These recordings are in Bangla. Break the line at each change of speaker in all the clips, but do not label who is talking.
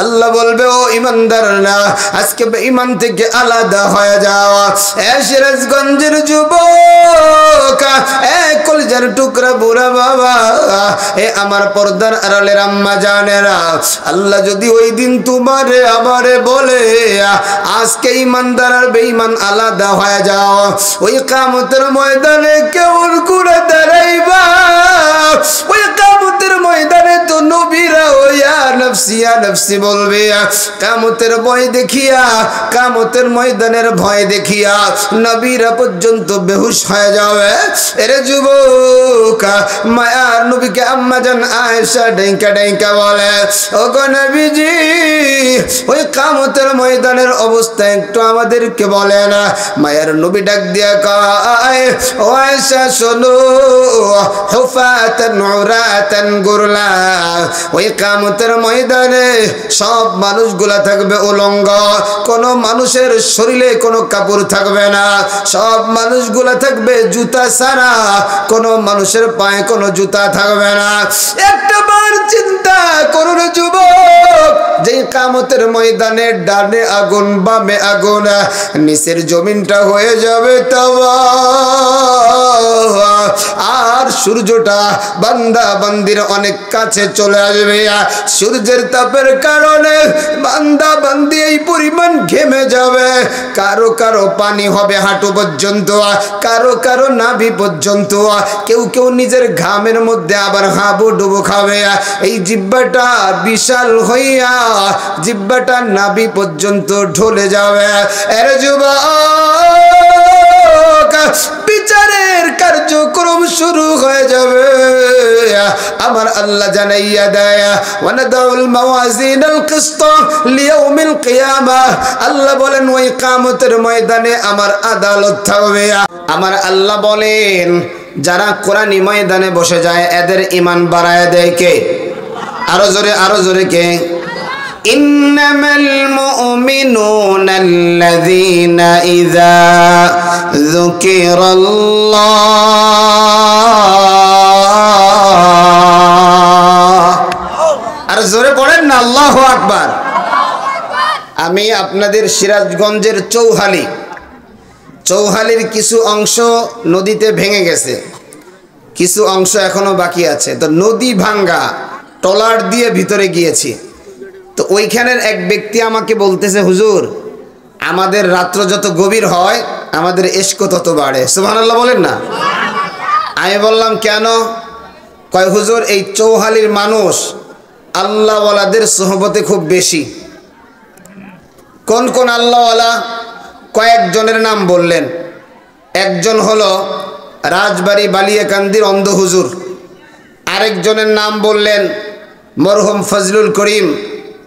আল্লাহ বলবে ও ইমানদাররা আজকে ঈমান থেকে আলাদা হয়ে যাও। সিরাজগঞ্জের যুবক, কলিজার টুকরা বুড়া বাবা, আমার পর্দার আড়ালের আম্মা জানেরা, আল্লাহ যদি ওই দিন তোমারে আমারে বলে আজকে ইমানদার আর বেঈমান আলাদা হয়ে যাও, ওই কিয়ামতের ময়দানে কেমন করে দাঁড়াইবা? ওই কিয়ামতের ময়দানে তো নবীরা ওয়া নফসিয়া নফসি বলবে। কিয়ামতের ভয় দেখিয়া, কিয়ামতের ময়দানের ভয় দেখিয়া নবীরা পর্যন্ত বেহুশ হয়ে যাবে। এরে যুবক, মায়ার নবীকে আম্মা জান আয়েশা ডাইকা ডাইকা বলে, ওগো নবীজি ওই কিয়ামতের ময়দানের অবস্থা একটু আমাদেরকে বলে না। মায়ার নবী ডাক দিয়া কয়, ও আয়েশা শোনো, হুফাতান উরাতান গুরলা, ওই কিয়ামতের ময়দানে সব মানুষগুলা থাকবে উলঙ্গ, কোন মানুষের শরীরে কোনো কাপড় থাকবে না, সব মানুষগুলা থাকবে জুতা ছাড়া, কোন মানুষের পায়ে কোনো জুতা থাকবে না। একটা বার চিন্তা করুন যুবক, যে কিয়ামতের ময়দানে ডানে আগুন বামে আগুন, নিচের জমিনটা হয়ে যাবে তাওবা, আর সূর্যটা বান্দা বান্দির অনেক কাছে চলে আসবে। সূর্যের তাপের কারণে বান্দা বান্দি এই পরিমাণ ঘেমে যাবে, কারো কারো পানি হবে হাঁটু পর্যন্ত, কারো কারো নাভি পর্যন্ত, কেউ কেউ নিজের ঘামের মধ্যে আবার হাবুডুবু খাবে। এই জিহ্বাটা বিশাল হইয়া জিহ্বাটা নাভি পর্যন্ত ঢলে যাবে। এর যুবক, বিচারের কার্যক্রম শুরু হয়ে যাবে। আমার আল্লাহ জানাইয়া দেয়, ওয়ানাদাউল মাওয়াজিনাল কিসত লিয়াউমিল কিয়ামাহ, আল্লাহ বলেন ওই কিয়ামতের ময়দানে আমার আদালত থাকবে। আমার আল্লাহ বলেন যারা কোরআনী ময়দানে বসে যায় এদের ঈমান বাড়ায় দেয় কে? আরো জোরে, আরো জোরে কে? ইন্নামাল মুমিনুনা আল্লাযীনা ইযা যুকিরাল্লাহ, আর জোরে পড়েন না আল্লাহু আকবার। আমি আপনাদের সিরাজগঞ্জের চৌহালির কিছু অংশ নদীতে ভেঙে গেছে, কিছু অংশ এখনো বাকি আছে। তো নদী ভাঙ্গা, ট্রলার দিয়ে ভিতরে গিয়েছি। তো ওইখানের এক ব্যক্তি আমাকে বলতেছে, হুজুর আমাদের রাত্র যত গভীর হয় আমাদের ইশক তত বাড়ে। সুবহানাল্লাহ বলেন না? আমি বললাম কেন? কয় হুজুর এই চৌহালির মানুষ আল্লাহওয়ালাদের সোহবতে খুব বেশি। কোন কোন আল্লাহওয়ালা? কয়েকজনের নাম বললেন। একজন হলো রাজবাড়ি বালিয়াকান্দির অন্ধ হুজুর, আরেকজনের নাম বললেন মরহুম ফজলুল করিম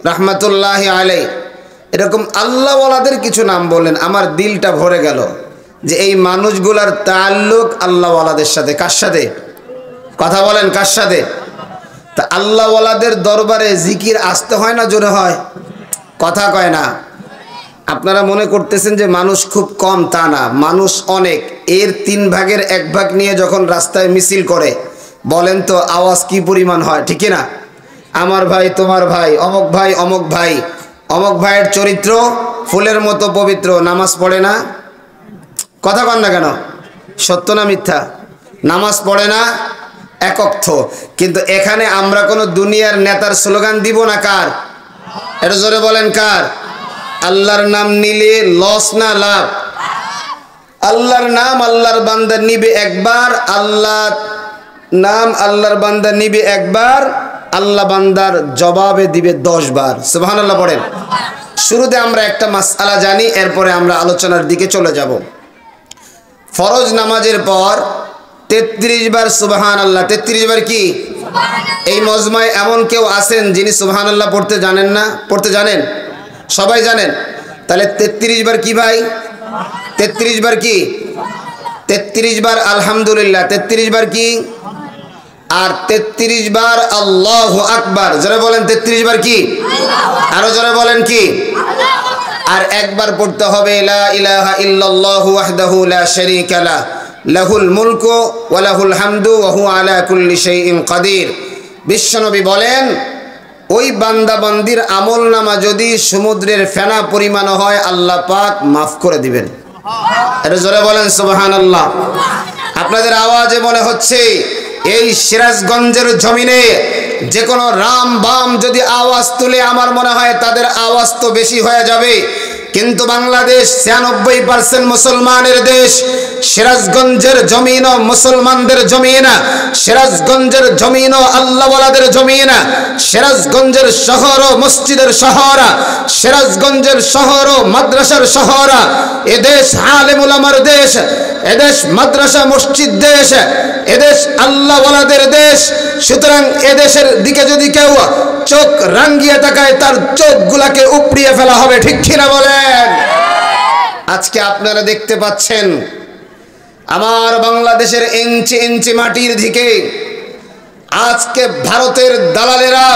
রহমতুল্লাহি আলাই। এরকম আল্লাহওয়ালাদের কিছু নাম বললেন। আমার দিলটা ভরে গেল যে এই মানুষগুলার তাল্লুক আল্লাহওয়ালাদের সাথে। কার সাথে? কথা বলেন, কার সাথে? তা আল্লাহওয়ালাদের দরবারে জিকির আসতে হয় না জোরে হয়? কথা কয় না। আপনারা মনে করতেছেন যে মানুষ খুব কম, তা না, মানুষ অনেক। এর 3 ভাগের 1 ভাগ নিয়ে যখন রাস্তায় মিছিল করে বলেন তো আওয়াজ কি পরিমাণ হয়, ঠিক না? আমার ভাই, তোমার ভাই, অমুক ভাই, অমুক ভাই, অমুক ভাইয়ের চরিত্র ফুলের মতো পবিত্র, নামাজ পড়ে না। কথা কন না কেন? সত্য না মিথ্যা? নামাজ পড়ে না, একত্থ। কিন্তু এখানে আমরা কোনো দুনিয়ার নেতার স্লোগান দিব না। কার? এটা জোরে বলেন, কার? আল্লাহর নাম নিলে লস না লাভ? আল্লাহর নাম আল্লাহর বান্দা নিবে একবার, আল্লাহ নাম আল্লাহর বান্দা নিবে একবার, আল্লাহ বান্দার জবাবে দিবে 10 বার। সুবহানাল্লাহ পড়েন। শুরুতে আমরা একটা মাসআলা জানি, এরপরে আমরা আলোচনার দিকে চলে যাব। ফরজ নামাজের পর 33 বার সুবহানাল্লাহ। 33 বার কি? এই মজমায় এমন কেউ আছেন যিনি সুবহানাল্লাহ পড়তে জানেন না? পড়তে জানেন? সবাই জানেন? তাহলে 33 বার কি ভাই? 33 বার কি? 33 বার আলহামদুলিল্লাহ। 33 বার কি? আর 33 বার আল্লাহু আকবার। জোরে বলেন 33 বার কি? আরো জোরে বলেন কি? আর একবার পড়তে হবে লা ইলাহা ইল্লাল্লাহু ওয়াহদাহু লা শারীকা লাহু লাহুল মুলকু ওয়া লাহুল হামদু ওয়া হুয়া আলা কুল্লি শাইইন কাদির। বিশ্বনবী বলেন ওই বান্দা বান্দির আমল নামা যদি সমুদ্রের ফেনা পরিমাণ হয় আল্লাহ পাক মাফ করে দিবেন। এটা জোরে বলেন সুবহানাল্লাহ। আপনাদের আওয়াজে মনে হচ্ছে এই সিরাজগঞ্জের জমিনে যে কোনো রাম বাম যদি আওয়াজ তুলে আমার মনে হয় তাদের আওয়াজ তো বেশি হয়ে যাবে, কিন্তু বাংলাদেশ 96% মুসলমানের দেশ। সিরাজগঞ্জের জমিন ও মুসলমানদের জমিন, সিরাজগঞ্জের জমিন ও আল্লাহওয়ালাদের জমিন, সিরাজগঞ্জের শহর ও মসজিদের শহর, সিরাজগঞ্জের শহর ও মাদ্রাসার শহর। এদেশ আলেম উলামার দেশ, এদেশ মাদ্রাসা মসজিদ দেশ, এদেশ আল্লাহওয়ালাদের দেশ। সুতরাং এদেশের দিকে যদি কেউ চোখ রাঙ্গিয়ে তাকায় তার চোখগুলাকে উপড়িয়ে ফেলা হবে, ঠিক কিনা বলেন? আজকে আপনারা দেখতে পাচ্ছেন আমার বাংলাদেশের ইঞ্চি ইঞ্চি মাটির দিকে আজকে ভারতের দালালেরা,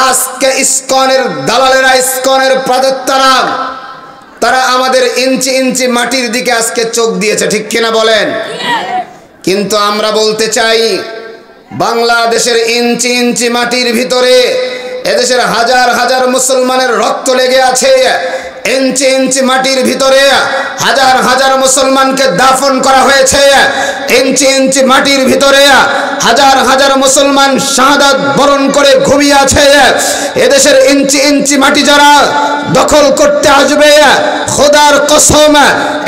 আজকে ইসকনের দালালেরা, ইসকনের প্রাদত্তরা, তারা আমাদের ইঞ্চি ইঞ্চি মাটির দিকে আজকে চোখ দিয়েছে, ঠিক কিনা বলেন? কিন্তু আমরা বলতে চাই বাংলাদেশের ইঞ্চি ইঞ্চি মাটির ভিতরে এদেশের হাজার হাজার মুসলমানের রক্ত লেগে আছে। ইঞ্চি ইঞ্চি মাটির ভিতরে হাজার হাজার মুসলমানকে দাফন করা হয়েছে। ইঞ্চি ইঞ্চি মাটির ভিতরে হাজার হাজার মুসলমান শাহাদাত বরণ করে ঘুমিয়ে আছে। এদেশের ইঞ্চি ইঞ্চি মাটি যারা দখল করতে আসবে, খোদার কসম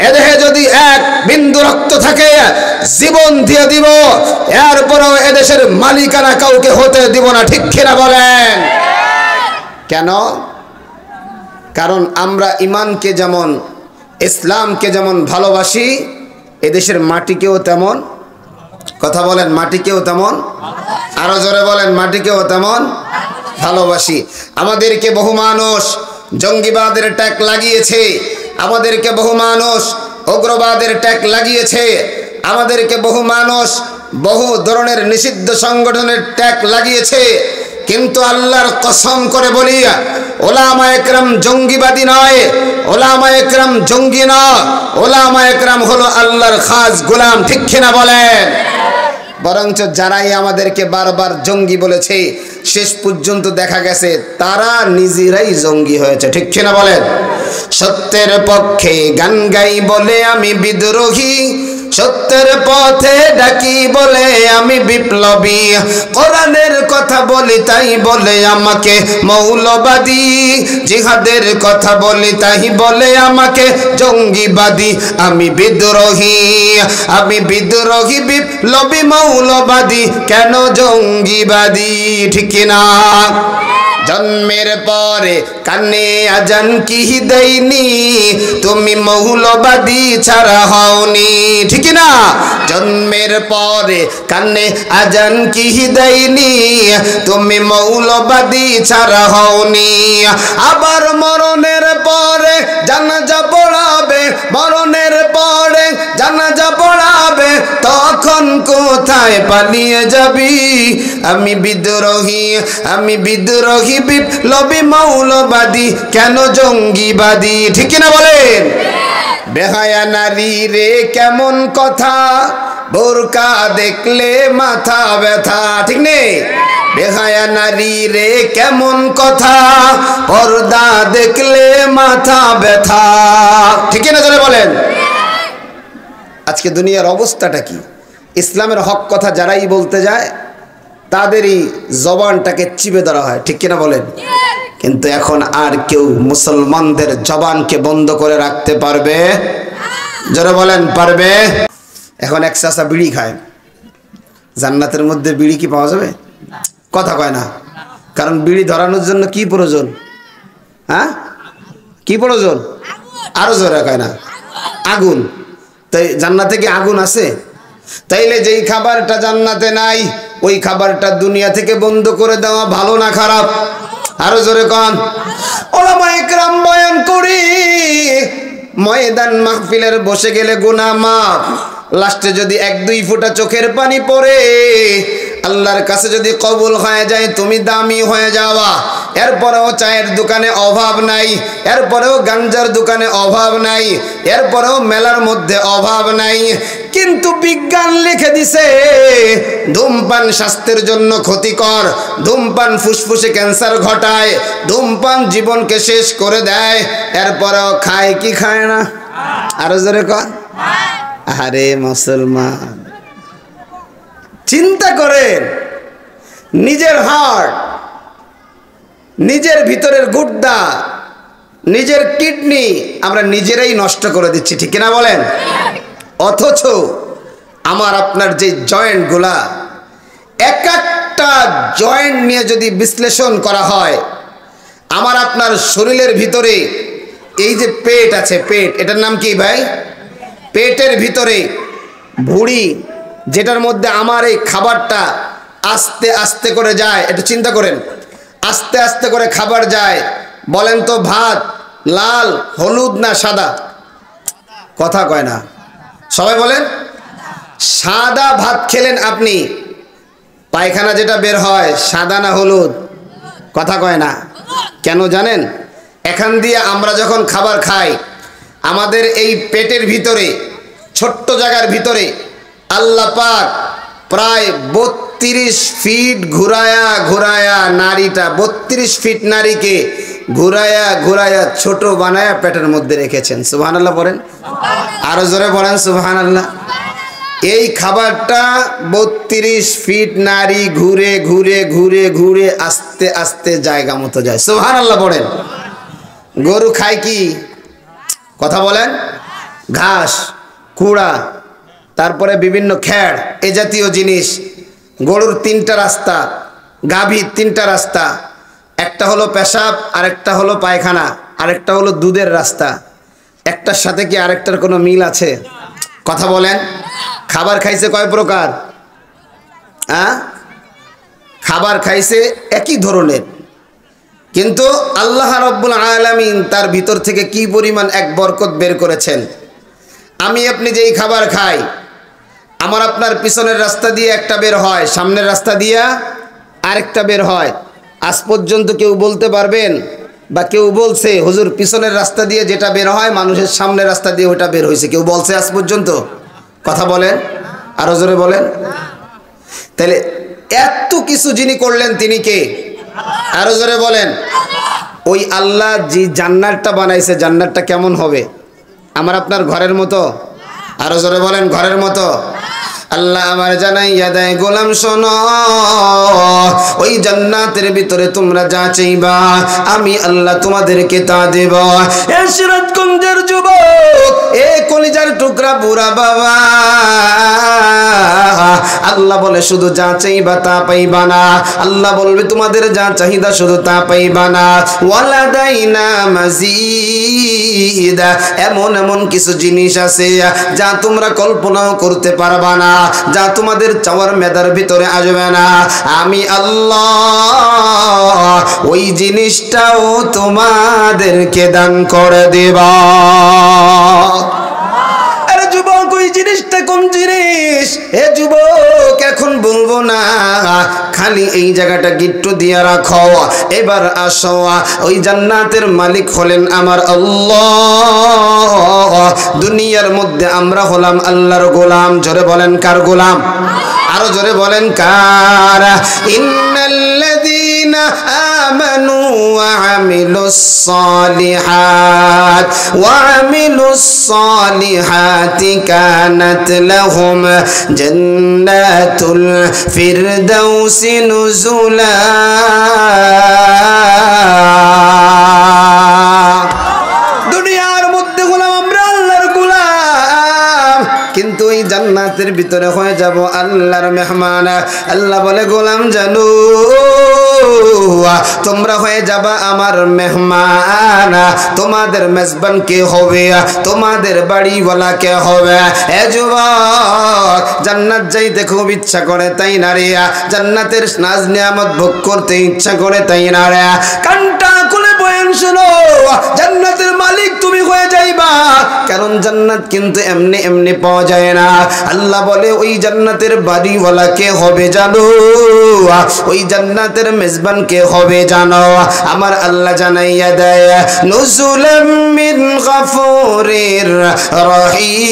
এদেহে যদি এক বিন্দু রক্ত থাকে জীবন দিয়ে দিব, এরপরও এদেশের মালিকানা কাউকে হতে দিব না, ঠিক কিনা বলেন? কেন? কারণ আমরা ইমানকে যেমন, ইসলামকে যেমন ভালোবাসি, এদেশের মাটিকেও তেমন, কথা বলেন, মাটিকেও তেমন, আরো জোরে বলেন, মাটিকেও তেমন ভালোবাসি। আমাদেরকে বহু মানুষ জঙ্গিবাদের ট্যাগ লাগিয়েছে, আমাদেরকে বহু মানুষ উগ্রবাদের ট্যাগ লাগিয়েছে, আমাদেরকে বহু মানুষ বহু ধরনের নিষিদ্ধ সংগঠনের ট্যাগ লাগিয়েছে। কিন্তু আল্লাহর কসম করে বলি, ওলামা একরাম জঙ্গিবাদী নয়, ওলামা একরাম জঙ্গি নয়, ওলামা একরাম হলো আল্লাহর খাস গোলাম, ঠিক কিনা বলেন? বরঞ্চ যারাই আমাদেরকে বারবার জঙ্গি বলেছে শেষ পর্যন্ত দেখা গেছে তারা নিজেরাই জঙ্গি হয়েছে, ঠিক কিনা বলেন? সত্যের পক্ষে গান গাই বলে আমি বিদ্রোহী, সত্যের পথে ডাকি বলে আমি বিপ্লবী, কোরআনের কথা বলি তাই বলে আমাকে মৌলবাদী, জিহাদের কথা বলি তাই বলে আমাকে জঙ্গিবাদী। আমি বিদ্রোহী, আমি বিদ্রোহী, বিপ্লবী, মৌলবাদী, কেন জঙ্গিবাদী, ঠিক না? জন্মের পরে কানে আজান কি দেয়নি, তুমি মৌলবাদী ছাড়া হওনি, ঠিক না? জন্মের পরে কানে আজান কি দেয়নি, তুমি মৌলবাদী ছাড়া হওনি। আবার মরণের পরে জানাজা পড়াবে, মরণের পরে জানাজা পড়াবে, তখন কোথায় পালিয়ে যাবি? আমি বিদ্রোহী, আমি বিদ্রোহী, বিপ্লবী, মৌলবাদী, কেন জঙ্গিবাদী, ঠিক না বলেন? বেহায়া নারী রে কেমন কথা, বোরকা দেখলে মাথা ব্যথা, ঠিক নেই? বেহায়া নারী রে কেমন কথা, পর্দা দেখলে মাথা ব্যথা, ঠিক না জোরে বলেন? আজকে দুনিয়ার অবস্থাটা কি? ইসলামের হক কথা যারাই বলতে যায় তাদেরই জবানটাকে চিপে ধরা হয়, ঠিক কিনা বলেন? কিন্তু এখন আর কেউ মুসলমানদের জবানকে বন্ধ করে রাখতে পারবে? যারা বলেন পারবে? এখন এক চাষা বিড়ি খায়, জান্নাতের মধ্যে বিড়ি কি পাওয়া যাবে? কথা কয় না, কারণ বিড়ি ধরানোর জন্য কি প্রয়োজন? হ্যাঁ, কি প্রয়োজন? আরো জোরে কয় না, আগুন। তাই জান্নাতে কি আগুন আছে? তাইলে যেই খাবারটা জান্নাতে নাই ওই খাবারটা দুনিয়া থেকে বন্ধ করে দেওয়া ভালো না খারাপ? আরো জোরে কন। ওলামা ইকরাম বয়ান করি, ময়দান মাহফিলের বসে গেলে গুনাহ মাফ, লাস্টে যদি 1-2 ফোঁটা চোখের পানি পড়ে আল্লাহর কাছে যদি কবুল হয়ে যায় তুমি দামি হয়ে যাওয়া। এরপরেও চায়ের দোকানে অভাব নাই, এরপরেও গাঞ্জার দোকানে অভাব নাই, এরপরেও মেলার মধ্যে অভাব নাই, কিন্তু বিজ্ঞান লিখে দিছে ধূমপান স্বাস্থ্যের জন্য ক্ষতিকর, ধূমপান ফুসফুসে ক্যান্সার ঘটায়, ধূমপান জীবনকে শেষ করে দেয়। এরপরেও খায় কি খায় না? আরো জোরে কর। আরে মুসলমান, চিন্তা করেন, নিজের হার্ট, নিজের ভিতরের গুর্দা, নিজের কিডনি আমরা নিজেরাই নষ্ট করে দিচ্ছি, ঠিক কিনা বলেন? অথচ আমার আপনার যে জয়েন্টগুলা, এক একটা জয়েন্ট নিয়ে যদি বিশ্লেষণ করা হয়, আমার আপনার শরীরের ভিতরে এই যে পেট আছে, পেট, এটার নাম কি ভাই? পেটের ভিতরে ভুঁড়ি, যেটার মধ্যে আমার এই খাবারটা আস্তে আস্তে করে যায়, একটু চিন্তা করেন, আস্তে আস্তে করে খাবার যায়। বলেন তো ভাত লাল, হলুদ না সাদা? কথা কয় না সবাই, বলেন। সাদা ভাত খেলেন আপনি, পায়খানা যেটা বের হয় সাদা না হলুদ? কথা কয় না। কেন জানেন? এখান দিয়ে আমরা যখন খাবার খাই, আমাদের এই পেটের ভিতরে, ছোট্ট জায়গার ভিতরে আল্লাহ পাক প্রায় 32 ফিট ঘুরায়া ঘুরায়া নারীটা, 32 ফিট নারীকে ঘুরায়া ঘুরায়া ছোট বানায়া পেটের মধ্যে রেখেছেন। সুবহানাল্লাহ বলেন, আরো জোরে বলেন সুবহানাল্লাহ। এই খাবারটা 32 ফিট নারী ঘুরে ঘুরে ঘুরে ঘুরে আস্তে আস্তে জায়গা মতো যায়। সুবহানাল্লাহ বলেন। গরু খায় কি? কথা বলেন। ঘাস, কুড়া, তারপরে বিভিন্ন খ্যাড়, এ জাতীয় জিনিস। গরুর 3টা রাস্তা, গাভীর 3টা রাস্তা, একটা হলো পেশাব, আরেকটা হলো পায়খানা, আরেকটা হলো দুধের রাস্তা। একটার সাথে কি আরেকটার কোনো মিল আছে? কথা বলেন। খাবার খাইছে কয় প্রকার? খাবার খাইছে একই ধরনের, কিন্তু আল্লাহ রাব্বুল আলামিন তার ভিতর থেকে কি পরিমাণ এক বরকত বের করেছেন। আমি আপনি যেই খাবার খাই, আমার আপনার পিছনের রাস্তা দিয়ে একটা বের হয়, সামনের রাস্তা দিয়ে আরেকটা বের হয়। আজ পর্যন্ত কেউ বলতে পারবেন বা কেউ বলছে হুজুর পিছনের রাস্তা দিয়ে যেটা বের হয় মানুষের সামনের রাস্তা দিয়ে ওটা বের হয়েছে? কেউ বলছে আজ পর্যন্ত? কথা বলেন, আরো জোরে বলেন। তাহলে এত কিছু যিনি করলেন তিনি কে? আরো জোরে বলেন। ওই আল্লাহ যে জান্নাতটা বানাইছে, জান্নাতটা কেমন হবে? আমার আপনার ঘরের মতো? আরো জোরে বলেন, ঘরের মতো। আল্লাহ আমার জানাইয়া দেয়, গোলাম শোনো, ওই জান্নাতের ভিতরে তোমরা যা চাইবা আমি আল্লাহ তোমাদেরকে তা দেব। এ সিরাজগঞ্জের যুবক, এ কলিজার টুকরা বুড়া বাবা, আল্লাহ বলে শুধু যা চাইবা তা পাইবা না। আল্লাহ বলবে তোমাদের যা চাহিদা শুধু তা পাইবা না, ওয়ালাদাইনা মাজিদ, এমন এমন কিছু জিনিস আছে যা তোমরা কল্পনাও করতে পারবা না, যা তোমাদের চাওয়ার মেধার ভিতরে আসবে না। আমি আল্লাহ ওই জিনিসটাও তোমাদেরকে দান করে দেব। আরে যুবক, ওই জিনিসটা কোন জিনিস? এ যুবক এখন বলবো না, খালি এই জায়গাটা গিট্টু দিয়ে রাখো। এবার আসো, ওই জান্নাতের মালিক হলেন আমার আল্লাহ। দুনিয়ার মধ্যে আমরা হলাম আল্লাহর গোলাম। জোরে বলেন কার গোলাম? আরো জোরে বলেন কার? ইন্নাল্লাযীনা আমানু ওয়া আমিলুস সালিহাতি কানাত লাহুম জান্নাতুল ফিরদাউসি নুজুলা। দুনিয়ার মধ্যে গোলাম আমরা, আল্লাহর গোলাম, কিন্তু এই জান্নাতের ভিতরে হয়ে যাব আল্লাহর মেহমান। আল্লাহ বলে গোলাম জানো তোমরা হয়ে যাবা আমার মেহমান। তোমাদের মেজবান কে হবে? তোমাদের বাড়িওয়ালা কে হবে? এ যুবক, জান্নাত যাইতে খুব ইচ্ছা করে তাই না রে? জান্নাতের নাজ নিয়ামত ভোগ করতে ইচ্ছা করে তাই না রে? কানটা খুলে বয়ান শোনো, জান্নাতের মালিক তুমি হয়ে যাইবা, কারণ জান্নাত কিন্তু এমনি এমনি পাওয়া যায় না। আল্লাহ বলে ওই জান্নাতের বাড়িওয়ালা কে হবে জানো? ওই জান্নাতের মেজবান কে হবে জানো? আমার আল্লাহ জানাইয়া দেয়, নুজুলাম মিন গাফুরির রহিম।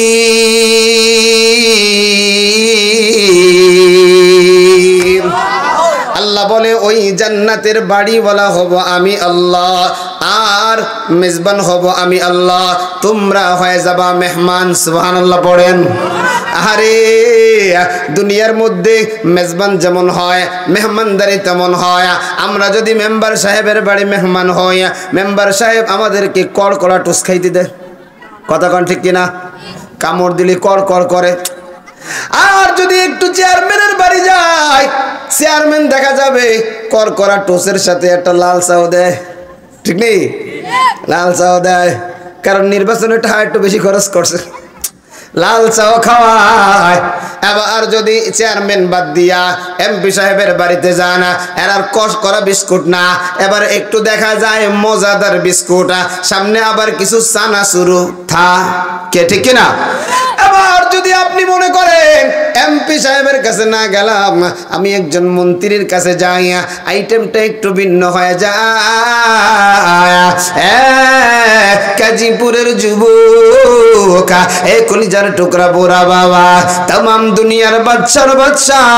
আল্লাহ বলে ওই জান্নাতের বাড়িওয়ালা হব আমি আল্লাহ, আর মেজবান হব আমি আল্লাহ, তোমরা হয়ে যাবা মেহমান। সুবহানাল্লাহ পড়েন। আরে দুনিয়ার মধ্যে মেজবান যেমন হয়, মেহমানদারি তেমন হয়। আমরা যদি মেম্বার সাহেবের বাড়ি মেহমান হই, মেম্বার সাহেব আমাদেরকে কড় কড়া টুস খাইতে দেয়। কথা কন ঠিক কিনা? কামড় দিলে কড় কড় করে। আর যদি একটু চেয়ারম্যানের বাড়ি যায়, চেয়ারম্যান দেখা যাবে কড় কড়া টোসের সাথে একটা লাল চাও দেয়। ঠিক নেই? লাল চাও দেয়, কারণ নির্বাচনে টাকা একটু বেশি খরচ করছে, লাল চাও খাওয়ায়। এবার যদি চেয়ারম্যান বাদ দিয়া এমপি সাহেবের বাড়িতে যান, এরার কষ করা বিস্কুট না, এবার একটু দেখা যায় মজাদার বিস্কুট, সামনে আবার কিছু চানা শুরু থা কে, ঠিক কিনা? এবার যদি আপনি মনে করেন এমপি সাহেবের কাছে না গেলাম, আমি একজন মন্ত্রীর কাছে যাই, আইটেমটা একটু ভিন্ন হয়ে যায়। গাজীপুরের যুবক, এ কলিজার টুকরা বুড়া বাবা, তামাম দুনিয়ার বাদশার বাদশাহ,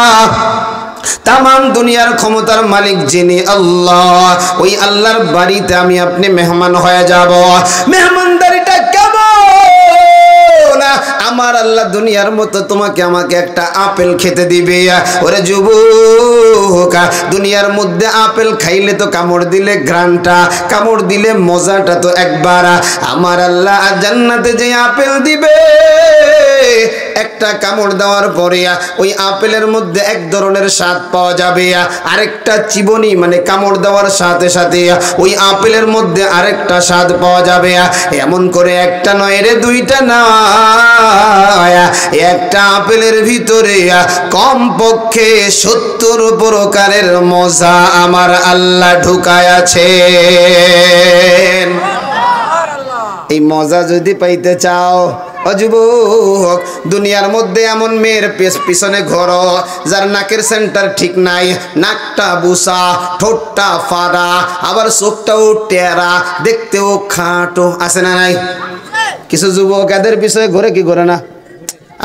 তামাম দুনিয়ার ক্ষমতার মালিক যিনি আল্লাহ, ওই আল্লাহর বাড়িতে আমি আপনি মেহমান হয়ে যাব। মেহমানদারিটা কেমন? আমার আল্লাহ দুনিয়ার মতো তোমাকে আমাকে একটা আপেল খেতে দিবে। ওরে যুবক, দুনিয়ার মধ্যে আপেল খাইলে তো কামড় দিলে ঘ্রাণটা, কামড় দিলে মজাটা তো একবার। আমার আল্লাহ জান্নাতে যে আপেল দিবে, একটা কামড় দেওয়ার পরে ওই আপেলের মধ্যে এক ধরনের স্বাদ পাওয়া যাবে, আরেকটা চিবনি মানে কামড় দেওয়ার সাথে সাথে ওই আপেলের মধ্যে আরেকটা স্বাদ পাওয়া যাবে। এমন করে একটা নয় রে, দুইটা না, একটা আপেলের ভিতরে কমপক্ষে 70 প্রকারের মজা আমার আল্লাহ ঢুকায় আছে। এই মজা যদি পাইতে চাও ও যুবক, দুনিয়ার মধ্যে এমন মেয়ের পিছনে ঘোরো যার নাকের সেন্টার ঠিক নাই, নাকটা বুসা, ঠোঁটটা ফাড়া, আবার চোখটাও টেরা, দেখতেও খাটো, আছে না নাই? কিছু যুবক এদের পিছনে ঘোরে কি ঘোরে না?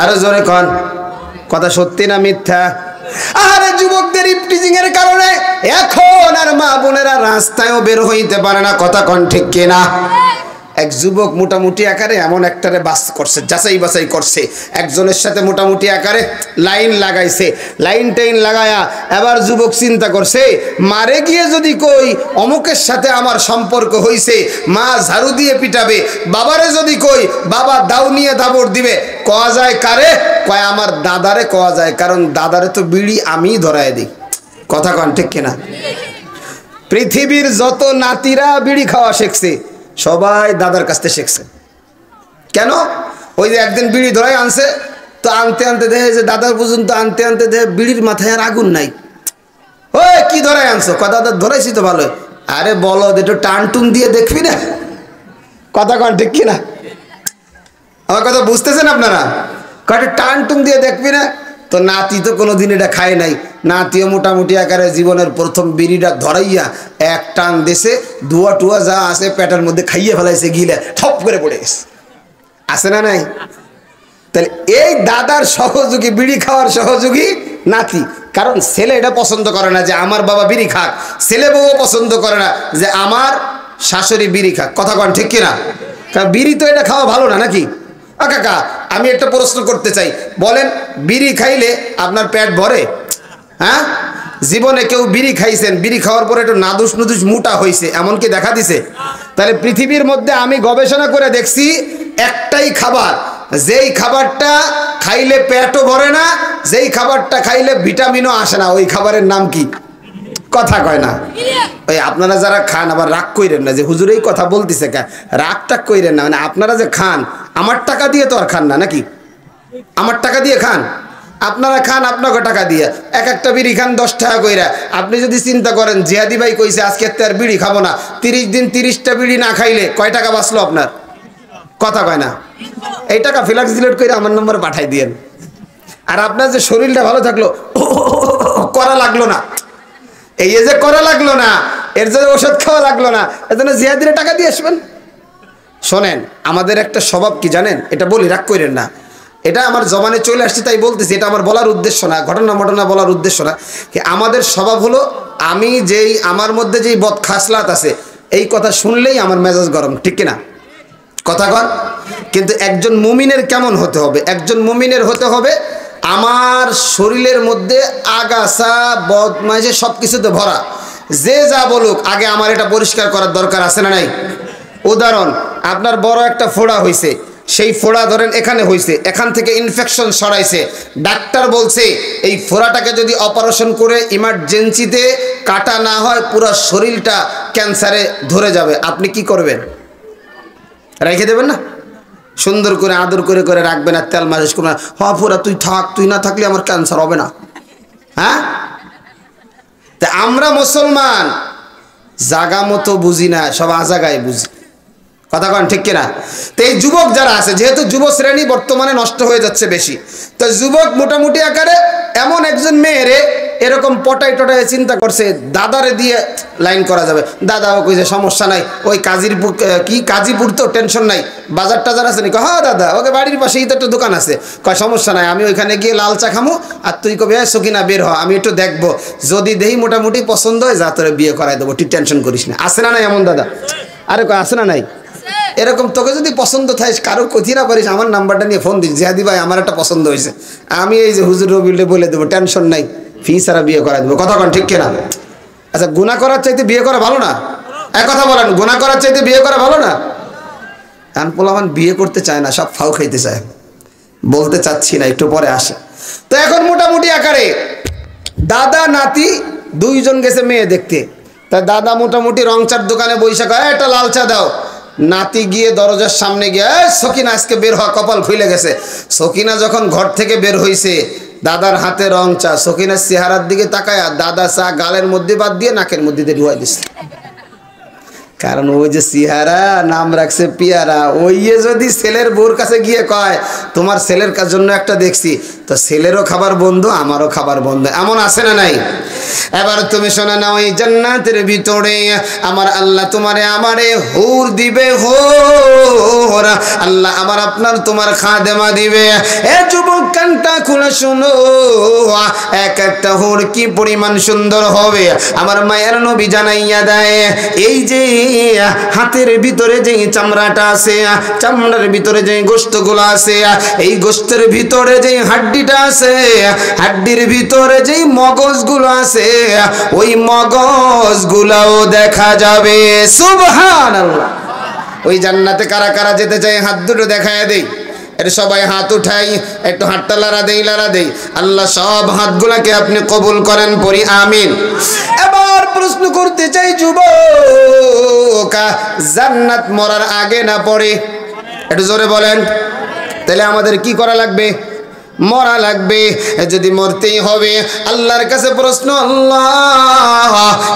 আরো জোরে কন, কথা সত্যি না মিথ্যা? আরে যুবকদের ইফটিজিং এর কারণে এখন আর মা বোনেরা রাস্তায়ও বের হইতে পারে না। কথা কন ঠিক কিনা? এক যুবক মোটামুটি আকারে এমন একটারে বাস করছে, যাচাই বাছাই করছে, একজনের সাথে মোটামুটি আকারে লাইন লাগাইছে, লাইন টাইন লাগায়া এবার যুবক চিন্তা করছে, মারে গিয়ে যদি কই অমুকের সাথে আমার সম্পর্ক হইছে, মা ঝাড়ু দিয়ে পিটাবে, বাবারে যদি কই বাবা দাও নিয়ে দাবড় দিবে, কওয়া যায় কারে? কয় আমার দাদারে কওয়া যায়, কারণ দাদারে তো বিড়ি আমি ধরায় দিই। কথা কন ঠিক কিনা? পৃথিবীর যত নাতিরা বিড়ি খাওয়া শিখছে সবাই দাদার কাছ থেকে শিখছে। কেন? ওই যে একদিন বিড়ি ধরাই আনছে, তো আনতে আনতে দেখে যে দাদার পর্যন্ত আনতে আনতে দেখে বিড়ির মাথায় আর আগুন নাই। ওই কি ধরাই আনছো? কথা দাদা ধরাইছি তো ভালো। আরে বলো, একটু টান টুন দিয়ে দেখবি না? কথা কন ঠিক কিনা? আমার কথা বুঝতেছেন আপনারা? কটা টান টুন দিয়ে দেখবি না? তো নাতি তো কোনোদিন এটা খায় নাই, নাতিও মোটামুটি আকারে জীবনের প্রথম বিড়িটা ধরাইয়া এক টান দেশে ধোয়া টুয়া যা আছে পেটের মধ্যে খাইয়ে ফেলাইছে, গিলে ঠপ করে পড়ে গেছে, আছে না নাই? তাহলে এই দাদার সহযোগী, বিড়ি খাওয়ার সহযোগী নাতি। কারণ ছেলে এটা পছন্দ করে না যে আমার বাবা বিড়ি খাক, ছেলে বউও পছন্দ করে না যে আমার শাশুড়ি বিড়ি খাক। কথা কন ঠিক কিনা? কারণ বিড়ি তো এটা খাওয়া ভালো না নাকি? কাকা আমি একটা প্রশ্ন করতে চাই, বলেন বিড়ি খাইলে আপনার পেট ভরে? হ্যাঁ, জীবনে কেউ বিড়ি খাইছেন, বিড়ি খাওয়ার পরে একটু নাদুস নুদুস মোটা হয়েছে, এমনকি দেখা দিছে? তাহলে পৃথিবীর মধ্যে আমি গবেষণা করে দেখছি একটাই খাবার, যেই খাবারটা খাইলে পেটও ভরে না, যেই খাবারটা খাইলে ভিটামিনও আসে না, ওই খাবারের নাম কি? কথা কয় না। ওই আপনারা যারা খান আবার রাগ কইরেন না যে হুজুর এই কথা বলতেছে, রাগ টাগ কইরেন না। মানে আপনারা যে খান আমার টাকা দিয়ে তো আর খান না নাকি? আমার টাকা দিয়ে খান, আপনারা খান আপনাকে টাকা দিয়ে, এক একটা বিড়ি খান 10 টাকা কইরা। আপনি যদি চিন্তা করেন জিহাদি ভাই কইছে আজকে আর বিড়ি খাবো না, 30 দিন 30টা বিড়ি না খাইলে কয় টাকা বাঁচলো আপনার? কথা কয় না। এই টাকা ফ্ল্যাক্স ডিলিট করে আমার নম্বরে পাঠাই দিয়েন। আর আপনার যে শরীরটা ভালো থাকলো, করা লাগলো না, এই যে করা লাগলো না, এর জন্য ওষুধ খাওয়া লাগলো না, এর জন্য জিহাদিরে টাকা দিয়ে আসবেন। শোনেন, আমাদের একটা স্বভাব কি জানেন, এটা বলি রাগ করেন না, এটা আমার জবানে চলে আসছে তাই বলতেছি, এটা আমার বলার উদ্দেশ্য না, ঘটনা বলার উদ্দেশ্য না, কি আমাদের স্বভাব হলো আমি যেই আমার মধ্যে যেই বদ খাসলাত আছে এই কথা শুনলেই আমার মেজাজ গরম, ঠিক কিনা কথা কন। কিন্তু একজন মুমিনের কেমন হতে হবে, একজন মুমিনের হতে হবে আমার শরীরের মধ্যে আগাছা বদমাইশে সব কিছুতে ভরা, যে যা বলুক আগে আমার এটা পরিষ্কার করার দরকার আছে না নাই। উদাহরণ, আপনার বড় একটা ফোড়া হয়েছে, সেই ফোড়া ধরেন এখানে হয়েছে, এখান থেকে ইনফেকশন ছড়াইছে, ডাক্তার বলছে এই ফোড়াটাকে যদি অপারেশন করে ইমার্জেন্সিতে কাটা না হয় পুরো শরীরটা ক্যান্সারে ধরে যাবে, আপনি কি করবেন? রেখে দেবেন না? সুন্দর করে আদর করে করে রাখবেন আর তেল মালিশ করবেন, ফোড়া তুই থাক, তুই না থাকলে আমার ক্যান্সার হবে না। হ্যাঁ, তা আমরা মুসলমান জাগা মতো বুঝি না, সব আজাগায় বুঝি, কথা কন ঠিক কিনা। তো এই যুবক যারা আছে, যেহেতু যুব শ্রেণী বর্তমানে নষ্ট হয়ে যাচ্ছে বেশি, তো যুবক মোটামুটি আকারে এমন একজন মেয়েরে এরকম পটাই টটাই চিন্তা করছে দাদারে দিয়ে লাইন করা যাবে, দাদাও কইছে সমস্যা নাই, ওই কাজীপুর তো টেনশন নাই, বাজার টাজার আছে নাকি, হ্যাঁ দাদা ওকে বাড়ির পাশেই তো একটা দোকান আছে, কয় সমস্যা নাই, আমি ওইখানে গিয়ে লাল চা খামো, আর তুই কবে সকিনা বের হ, আমি একটু দেখবো, যদি দেহি মোটামুটি পছন্দ হয় যা তোরে বিয়ে করাই দেবো, তুই টেনশন করিস না। আছে না নাই এমন দাদা? আরে কয় আছে না নাই? এরকম তোকে যদি পছন্দ থাকিস, কারো কথি না পারিস, আমার নাম্বারটা নিয়ে ফোন দিস, জিহাদি ভাই আমার একটা পছন্দ হয়েছে, আমি এই যে হুজুর রবিউলে বলে দেবো, টেনশন নাই, ফি ছাড়া বিয়ে করা দেবো, কথা কন ঠিক কিনা। আচ্ছা, গুনাহ করার চাইতে বিয়ে করা ভালো না? এক কথা বলেন, গুনাহ করার চাইতে বিয়ে করা ভালো না? পোলাপান বিয়ে করতে চায় না, সব ফাউ খাইতে চায়, বলতে চাচ্ছি না, একটু পরে আসে। তো এখন মোটামুটি আকারে দাদা নাতি দুইজন গেছে মেয়ে দেখতে, তা দাদা মোটামুটি রং চার দোকানে বৈশাখ, একটা লাল চা দাও। নাতি গিয়ে দরজার সামনে গিয়ে, সকিনা আজকে বের হওয়া, কপাল খুলে গেছে। সকিনা যখন ঘর থেকে বের হইছে, দাদার হাতে রং চা, সকিনার চেহারার দিকে তাকায়, দাদা চা গালের মধ্যে বাদ দিয়ে নাকের মধ্যে দিয়ে ঢুয়াই দিচ্ছে। কারণ ওই যে চেহারা, নাম রাখছে পিয়ারা, ওই যদি ছেলের বউর কাছে গিয়ে কয় তোমার ছেলের জন্য একটা দেখছি, তো ছেলেরও খাবার বন্ধু, আমারও খাবার বন্ধু, এমন আছে না নাই? এবার তুমি শোনা না, ওই জান্নাতের ভিতরে আমার আল্লাহ তোমারে আমারে হুর দিবে, হুর আল্লাহ আমার আপনার তোমার খাদেমা দিবে। এ যুবক কানটা খুলে শুনো, এক একটা হুর কি পরিমাণ সুন্দর হবে। আমার মায়ের নবী জানাইয়া দেয়, এই যে হাতের ভিতরে যে চামড়াটা আছে, চামড়ার ভিতরে যে গোশতগুলো আছে, এই গোশতের ভিতরে যে হাড্ডিটা আছে, হাড্ডির ভিতরে যে মগজগুলো আছে, ওই মগজগুলোও দেখা যাবে। সুবহানাল্লাহ। ওই জান্নাতে কারা কারা যেতে চায় হাত দুটো দেখায় দেই, এর সবাই হাত উঠাই, একটু হাতটা লাড়া দেই। আল্লাহ সব হাতগুলাকে আপনি কবুল করেন, পড়ি আমিন। এবার প্রশ্ন করতে চাই, যুবক জান্নাত মরার আগে না পরে? একটু জোরে বলেন। তাহলে আমাদের কি করা লাগবে? মরা লাগবে। যদি মরতেই হবে, আল্লাহর কাছে প্রশ্ন, আল্লাহ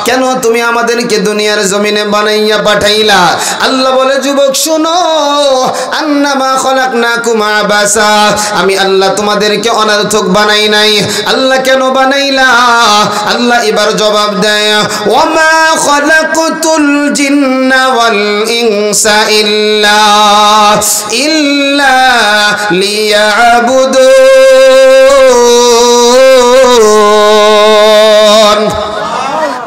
কেন তুমি আমাদেরকে দুনিয়ার জমিনে বানাইয়া পাঠাইলা? আল্লাহ বলে, যুবক শোনো, আন্নামা খলাকনাকুম আবাসা, আমি আল্লাহ তোমাদেরকে অনর্থক বানাই নাই। আল্লাহ কেন বানাইলা? আল্লাহ এবার জবাব দেয়, ওয়ামা খলাকতুল জিন্না ওয়াল ইনসা ইল্লা লিয়াবুদুন।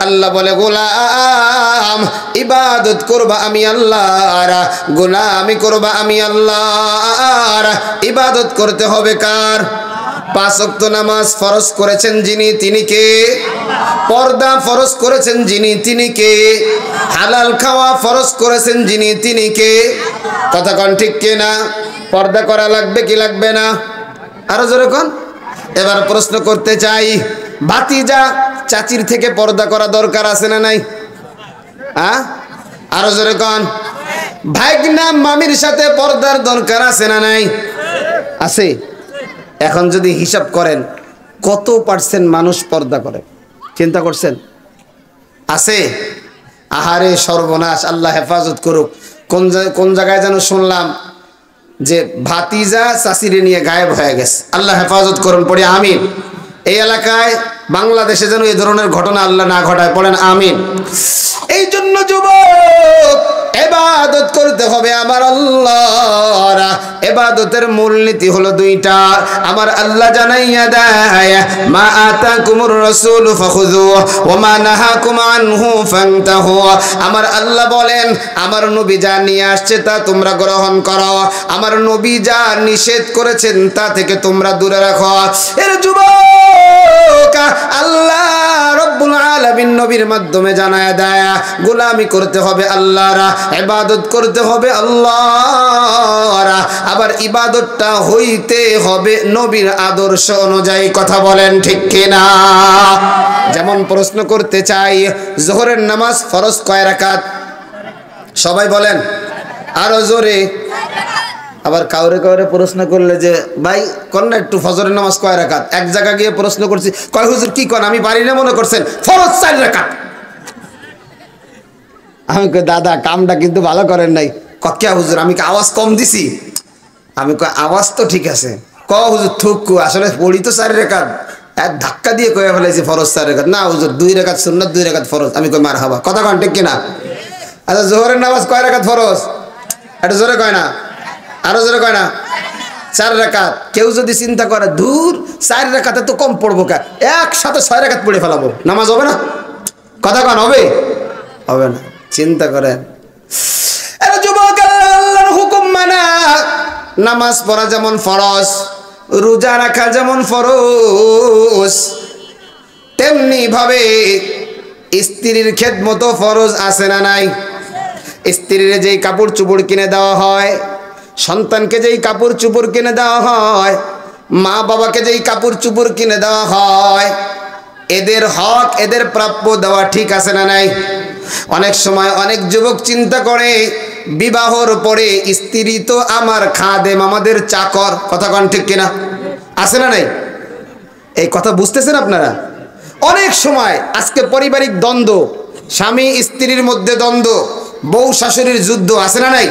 আল্লাহ বলে, গোলাম ইবাদত করবা আমি আল্লাহর, গোলামি করবা আমি আল্লাহর। ইবাদত করতে হবে কার? 5 ওয়াক্ত নামাজ ফরজ করেছেন যিনি, তিনি কে? পর্দা ফরজ করেছেন যিনি, তিনি কে? হালাল খাওয়া ফরজ করেছেন যিনি, তিনি কে? কথা কন ঠিক কিনা? পর্দা করা লাগবে কি লাগবে না? আরো জোরে কোন। এবার প্রশ্ন করতে চাই, ভাতিজা চাচির থেকে পর্দা করা দরকার আছে না নাই? আরো জোরে কোন। ভাইগনা মামির সাথে পর্দার দরকার আছে না নাই? আছে। এখন যদি হিসাব করেন কত পার্সেন্ট মানুষ পর্দা করে, চিন্তা করছেন? আছে? আহারে সর্বনাশ, আল্লাহ হেফাজত করুক। কোন জায়গায় যেন শুনলাম, যে ভাতিজা চাচিরে নিয়ে গায়েব হয়ে গেছে। আল্লাহ হেফাজত করুন, পড়ি আমিন। এই এলাকায় বাংলাদেশে যেন এই ধরনের ঘটনা আল্লাহ না ঘটায়, পড়েন আমিন। এই জন্য যুবক, ইবাদত করতে হবে আমার আল্লাহর। ইবাদতের মূলনীতি হলো দুইটা। আমার আল্লাহ জানাইয়া দেয়, মা আতাকুমুর রাসূল ফাখুযুহু ওয়া মা নাহাকুম আনহু ফান্তাহু। আমার আল্লাহ বলেন, আমার নবী যা নিয়ে আসছে তা তোমরা গ্রহণ করো, আমার নবী যা নিষেধ করেছেন তা থেকে তোমরা দূরে রাখো। এর যুবক, আল্লাহ রব্বুল আলামিন নবীর মাধ্যমে জানায়া দেয়, গোলামি করতে হবে আল্লাহর, ইবাদত করতে হবে আল্লাহর। আবার ইবাদতটা হইতে হবে নবীর আদর্শ অনুযায়ী। কথা বলেন ঠিক কিনা? যেমন প্রশ্ন করতে চাই, যোহরের নামাজ ফরজ কয় রাকাত? সবাই বলেন আরো জোরে। আবার কাউরে কাউরে প্রশ্ন করলে যে ভাই কন্যা একটু ফজরের নামাজ কয় রাকাত, এক জায়গা গিয়ে প্রশ্ন করছি, কয় হুজুর কি কন, আমি পারি না মনে করছেন, ফরজ 4 রাকাত। আমি কই দাদা কামটা কিন্তু ভালো করেন নাই। কিয়া হুজুর আমি কি আওয়াজ কম দিছি? আমি কই আওয়াজ তো ঠিক আছে। হুজুর থুকু আসলে পড়ি তো 4 রাকাত, এক ধাক্কা দিয়ে কয়ে ফেলাইছি ফরজ 4 রাকাত। না হুজুর 2 রাকাত সুন্নাত 2 রাকাত ফরজ। আমি কই মারহাবা। কথা কন ঠিক কিনা? আচ্ছা যোহরের নামাজ কয় রাকাত ফরজ? এটা জোরে কয় না, আরো জোরে কয় না? 4 রাকাত। কেউ যদি চিন্তা করে দূর 4 রাকাতে তো কম পড়বো, কা একসাথে 6 রাকাত পড়ে ফেলাবো, নামাজ হবে না? কথা কন হবে? হবে না। চিন্তা করেন, যুবক, আল্লাহর হুকুম মানা। নামাজ পড়া যেমন ফরজ, রোজা রাখা যেমন ফরজ, তেমনি ভাবে স্ত্রীর খেদমত ফরজ আছে না নাই? স্ত্রীর যেই কাপড় চোপড় কিনে দেওয়া হয়, সন্তানকে যেই কাপড় চোপড় কিনে দেওয়া হয়, মা বাবাকে যেই কাপড় চোপড় কিনে দেওয়া হয়, এদের হক এদের প্রাপ্য দেওয়া ঠিক আছে না নাই? অনেক সময় অনেক যুবক চিন্তা করে বিবাহর পরে স্ত্রী তো আমার খাদেম, আমাদের চাকর। কথা কন ঠিক কিনা? আছে না নাই? এই কথা বুঝতেছেন আপনারা? অনেক সময় আজকে পারিবারিক দ্বন্দ্ব, স্বামী স্ত্রীর মধ্যে দ্বন্দ্ব, বউ শাশুড়ির যুদ্ধ, আছে না নাই?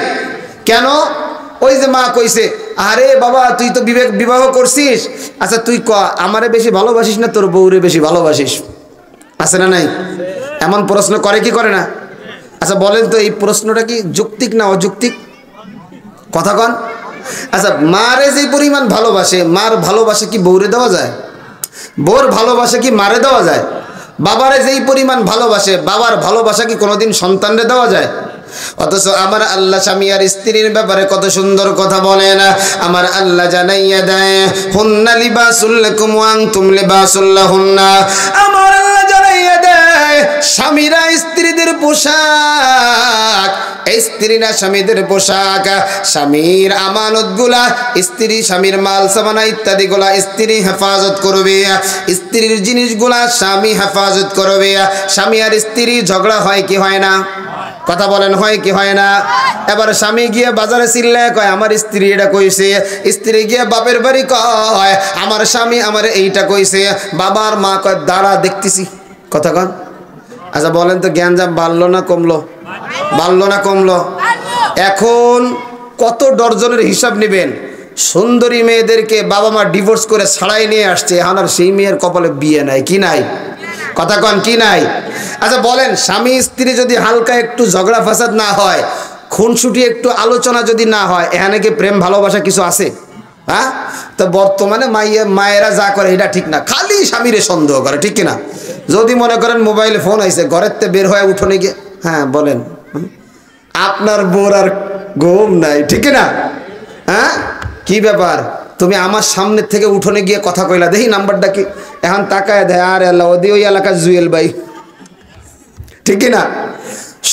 কেন? ওই যে মা কইছে, আরে বাবা তুই তো বিবাহ করছিস, আচ্ছা তুই ক আমারে বেশি ভালোবাসিস না তোর বউরে বেশি ভালোবাসিস? আছে না নাই? এমন প্রশ্ন করে কি করে না? আচ্ছা বলেন তো, এই প্রশ্নটা কি যৌক্তিক না অযৌক্তিক? কথা কন। আচ্ছা মারে যে পরিমাণ ভালোবাসে, মার ভালোবাসা কি বউরে দেওয়া যায়? বউর ভালোবাসা কি মারে দেওয়া যায়? বাবারে যেই পরিমাণ ভালোবাসে, বাবার ভালোবাসা কি কোনোদিন সন্তানরে দেওয়া যায়? অথচ আমার আল্লাহ স্বামী আর স্ত্রীর ব্যাপারে কত সুন্দর কথা বলেন। আমার আল্লাহ জানাইয়া দেয়, হুন্না লিবাসুল লাকুম ওয়া আনতুম লিবাসুল লাহুন্না। আমার আল্লাহ জানাইয়া দেয়, স্বামীরা স্ত্রীদের পোশাক, স্ত্রীরা স্বামীদের পোশাক। স্বামীর আমানতগুলা স্ত্রী, স্বামীর মাল সামানা ইত্যাদিগুলা স্ত্রী হেফাজত করবে, স্ত্রীর জিনিসগুলা স্বামী হেফাজত করবে। স্বামী আর স্ত্রী ঝগড়া হয় কি হয় না? কথা বলেন হয় কি হয় না? এবার স্বামী গিয়ে বাজারে চিল্লায় কয় আমার স্ত্রী এটা কইছে, স্ত্রী গিয়ে বাপের বাড়ি কয় আমার স্বামী আমার এইটা কইছে, বাবার মা কয় দাঁড়া দেখতেছি। কথা কন। আচ্ছা বলেন তো জ্ঞানজাম বাড়লো না কমলো? বাড়লো না কমলো? এখন কত ডর্জনের হিসাব নেবেন? সুন্দরী মেয়েদেরকে বাবা মা ডিভোর্স করে ছাড়াই নিয়ে আসছে, এখন আর সেই মেয়ের কপালে বিয়ে নাই, কি নাই? কথা কন কি নাই? আচ্ছা বলেন, স্বামী স্ত্রী যদি হালকা একটু ঝগড়া ফাসাদ না হয়, খুনসুটি একটু আলোচনা যদি না হয়, এখানে কি প্রেম ভালোবাসা কিছু আছে? হ্যাঁ? তো বর্তমানে মায়েরা যা করে এটা ঠিক না, খালি স্বামীরে সন্দেহ করে, ঠিক কিনা? যদি মনে করেন মোবাইলে ফোন আইছে, ঘরের তে বের হয়ে উঠোনে গিয়ে, হ্যাঁ বলেন, আপনার বোর আর ঘুম নাই, ঠিক না? হ্যাঁ কি ব্যাপার, তুমি আমার সামনের থেকে উঠোনে গিয়ে কথা কইলা, দেখি নাম্বারটা কি? এখন তাকায় দেয়, আরে আল্লাহ ওদি ওই এলাকার জুয়েল ভাই, ঠিক না?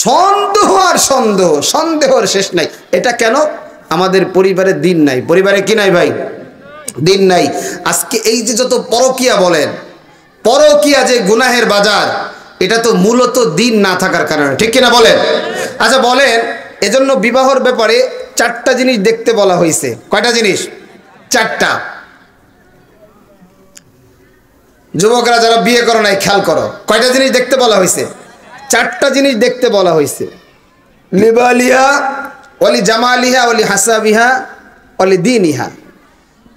সন্দেহ আর সন্দেহ, সন্দেহর শেষ নাই। এটা কেন? আমাদের পরিবারে দিন নাই। পরিবারে কি নাই ভাই? দিন নাই। আজকে এই যে যত পরকিয়া বলেন, পরকিয়া যে গুনাহের বাজার, এটা তো মূলত দিন না থাকার কারণে, ঠিক কিনা বলেন? আচ্ছা বলেন, এজন্য বিবাহর ব্যাপারে 4টা জিনিস দেখতে বলা হয়েছে। কয়টা জিনিস? 4টা। যুবকরা যারা বিয়ে করো নাই খেয়াল করো, কয়টা জিনিস দেখতে বলা হয়েছে? 4টা জিনিস দেখতে বলা হয়েছে। লিবালিহা ওয়ালি জামালিহা ওয়ালি হাসাবিহা ওয়ালিদিনিহা।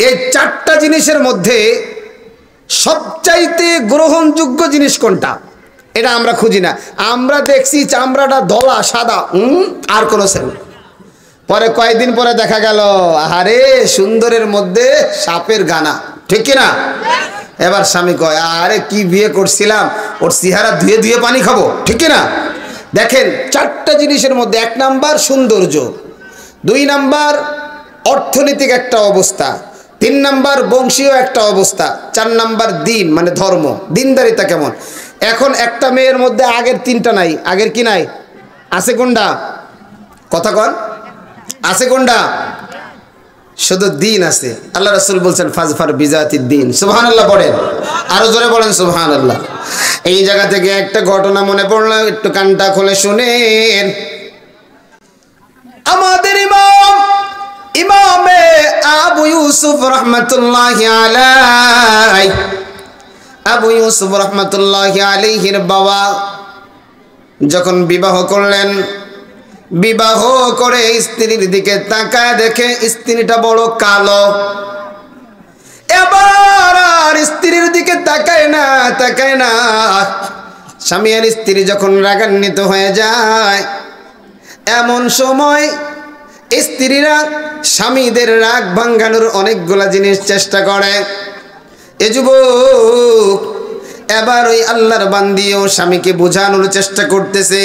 এই চারটা জিনিসের মধ্যে সবচাইতে গ্রহণযোগ্য জিনিস কোনটা, এটা আমরা খুঁজি না। আমরা দেখছি চামড়াটা ধলা সাদা, আর কোনো সেল। পরে কয়েকদিন পরে দেখা গেল আরে সুন্দরের মধ্যে সাপের গানা, ঠিক কিনা? এবার স্বামী কয় আরে কি বিয়ে করছিলাম, ওর চেহারা ধুয়ে ধুয়ে পানি খাবো, ঠিক কিনা? দেখেন চারটা জিনিসের মধ্যে 1 নাম্বার সৌন্দর্য, 2 নাম্বার অর্থনৈতিক একটা অবস্থা, 3 নাম্বার বংশীয় একটা অবস্থা, 4 নাম্বার দিন মানে ধর্ম, দিনদারিতা কেমন। এখন একটা মেয়ের মধ্যে আগের 3টা নাই, আগের কি নাই? আছে কোনটা? কথা কন, আছে কোনটা? শুধু দিন আছে। আল্লাহ রাসূল বলছেন ফাজফার বিজাতিদ দিন। সুবহানাল্লাহ পড়েন, আরো জোরে বলেন সুবহানাল্লাহ। এই জায়গা থেকে একটা ঘটনা মনে পড়লো, একটু কানটা খুলে শুনেন। আমাদের ইমামে আবু ইউসুফ রাহমাতুল্লাহি আলাইহি, আবু ইউসুফ রাহমাতুল্লাহি আলাইহির বাবা যখন বিবাহ করলেন, বিবাহ করে স্ত্রীর দিকে তাকায় দেখে স্ত্রীটা বড় কালো। এবার আর স্ত্রীর দিকে তাকায় না। স্বামী আর স্ত্রী যখন রাগান্বিত হয়ে যায়, এমন সময় স্ত্রীরা স্বামীদের রাগ ভাঙানোর অনেকগুলা জিনিস চেষ্টা করে। এ যুবক এবার ওই আল্লাহর বান্দিও স্বামীকে বোঝানোর চেষ্টা করতেছে,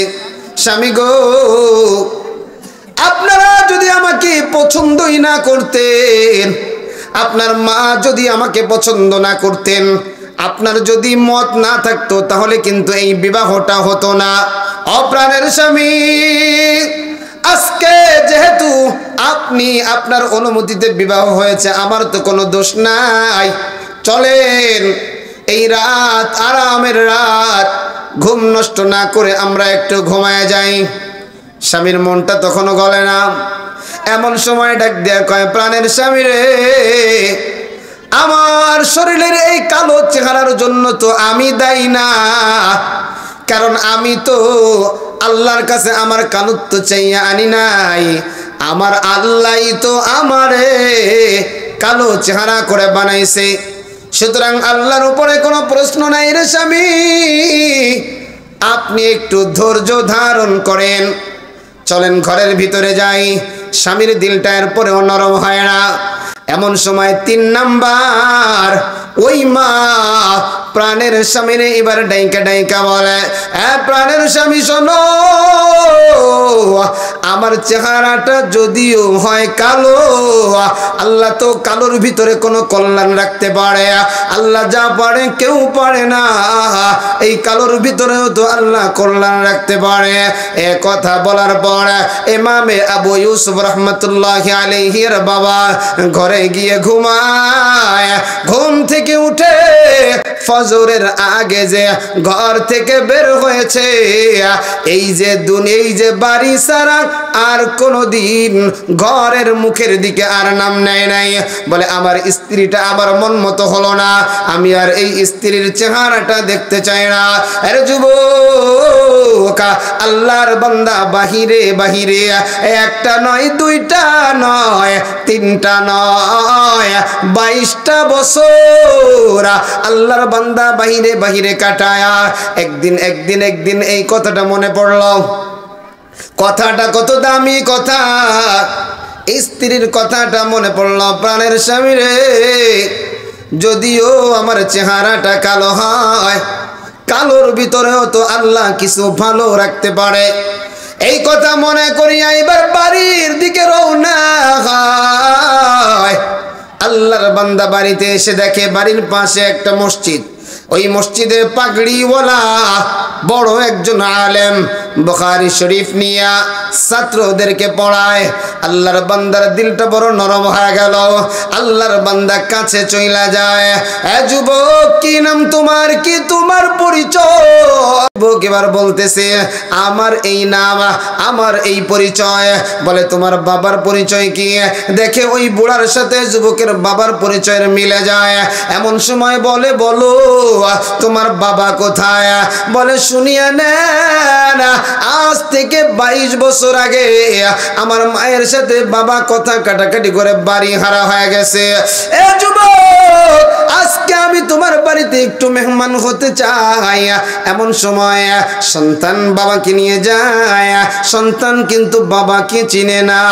স্বামী গো, আপনারা যদি আমাকে পছন্দই না করতেন, আপনার মা যদি আমাকে পছন্দ না করতেন, আপনার যদি মত না থাকতো, তাহলে কিন্তু এই বিবাহটা হতো না। অপ্রাণের স্বামী, আজকে যেহেতু আপনি আপনার অনুমতিতে বিবাহ হয়েছে, আমার তো কোনো দোষ নাই, চলেন এই রাত আরামের রাত, ঘুম নষ্ট না করে আমরা একটু ঘুমায় যাই। স্বামীর মনটা তখনও গলে না। এমন সময় ডাক দেয়া কয়, প্রাণের স্বামী রে, আমার শরীরের এই কালো চেহারার জন্য তো আমি দায়ী না, কারণ আমি তো আল্লাহর কাছে আমার কালুত্ব চাইয়া আনি নাই, আমার আল্লাহই তো আমারে কালো চেহারা করে বানাইছে। সুতরাং আল্লাহর উপরে কোনো প্রশ্ন নাই রে স্বামী, আপনি একটু ধৈর্য ধারণ করেন, চলেন ঘরের ভিতরে যাই। স্বামীর দিলটা এরপরেও নরম হয় না। এমন সময় 3 নাম্বার ওই মা প্রাণের স্বামীরে এবার ডাইকা ডাইকা বলে, প্রাণের স্বামী শোনো, আমার চেহারাটা যদিও হয় কালো, আল্লাহ তো কালোর ভিতরে কোনো কল্যাণ রাখতে পারে। আল্লাহ যা পারে কেউ পারে না, এই কালোর ভিতরেও তো আল্লাহ কল্যাণ রাখতে পারে। এ কথা বলার পর ইমামে আবু ইউসুফ রাহমাতুল্লাহি আলাইহির বাবা ঘরে গিয়ে ঘুমায়। ঘুম থেকে উঠে ফজরের আগে যে ঘর থেকে বের হয়েছে, এই যে বাড়ি ছাড়া আর কোনোদিন ঘরের মুখের দিকে আর নাম নেয় নাই। বলে আমার স্ত্রীটা আমার মন মতো হলো না, আমি আর এই স্ত্রীর চেহারাটা দেখতে চাই না। আরে যুবক, আল্লাহর বান্দা বাহিরে বাহিরে, একটা নয়, 2টা নয়, 3টা নয়, 22টা বছর আল্লাহর বান্দা বাহিরে বাহিরে কাটায়া একদিন এই কথাটা মনে পড়লো। কথাটা কত দামি কথা, স্ত্রীর কথাটা মনে পড়লো। প্রাণের স্বামী রে, যদিও আমার চেহারাটা কালো হয়, কালোর ভিতরেও তো আল্লাহ কিছু ভালো রাখতে পারে। এই কথা মনে করিয়া এবার বাড়ির দিকে রওনা হয়। আল্লাহর বান্দা বাড়িতে এসে দেখে বাড়ির পাশে একটা মসজিদ, ওই মসজিদে পাগড়িওয়ালা বড় একজন আলেম বুখারী শরীফ নিয়া ছাত্রদেরকে পড়ায়। আল্লাহর বান্দার দিলটা বড় নরম হয়ে গেল। আল্লাহর বান্দা কাছে চইলা যায়, এ যুবক, কি নাম তোমার, কি তোমার পরিচয়? যুবক এবার বলতেছে, আমার এই নাম, আমার এই পরিচয়। বলে তোমার বাবার পরিচয় কি? দেখে ওই বুড়ার সাথে যুবকের বাবার পরিচয়ের মিলে যায়। এমন সময় বলে, বলো তোমার বাবা কোথায়? বলে শুনিয়া নেন, আজ থেকে 22 বছর আগে আমার মায়ের সাথে বাবা কথা কাটাকাটি করে বাড়ি হারা হয়ে গেছে। এ যুবক, আজকে আমি তোমার বাড়িতে একটু মেহমান হতে চাই। এমন সময় সন্তান বাবাকে নিয়ে যায়, সন্তান কিন্তু বাবাকে চিনে না।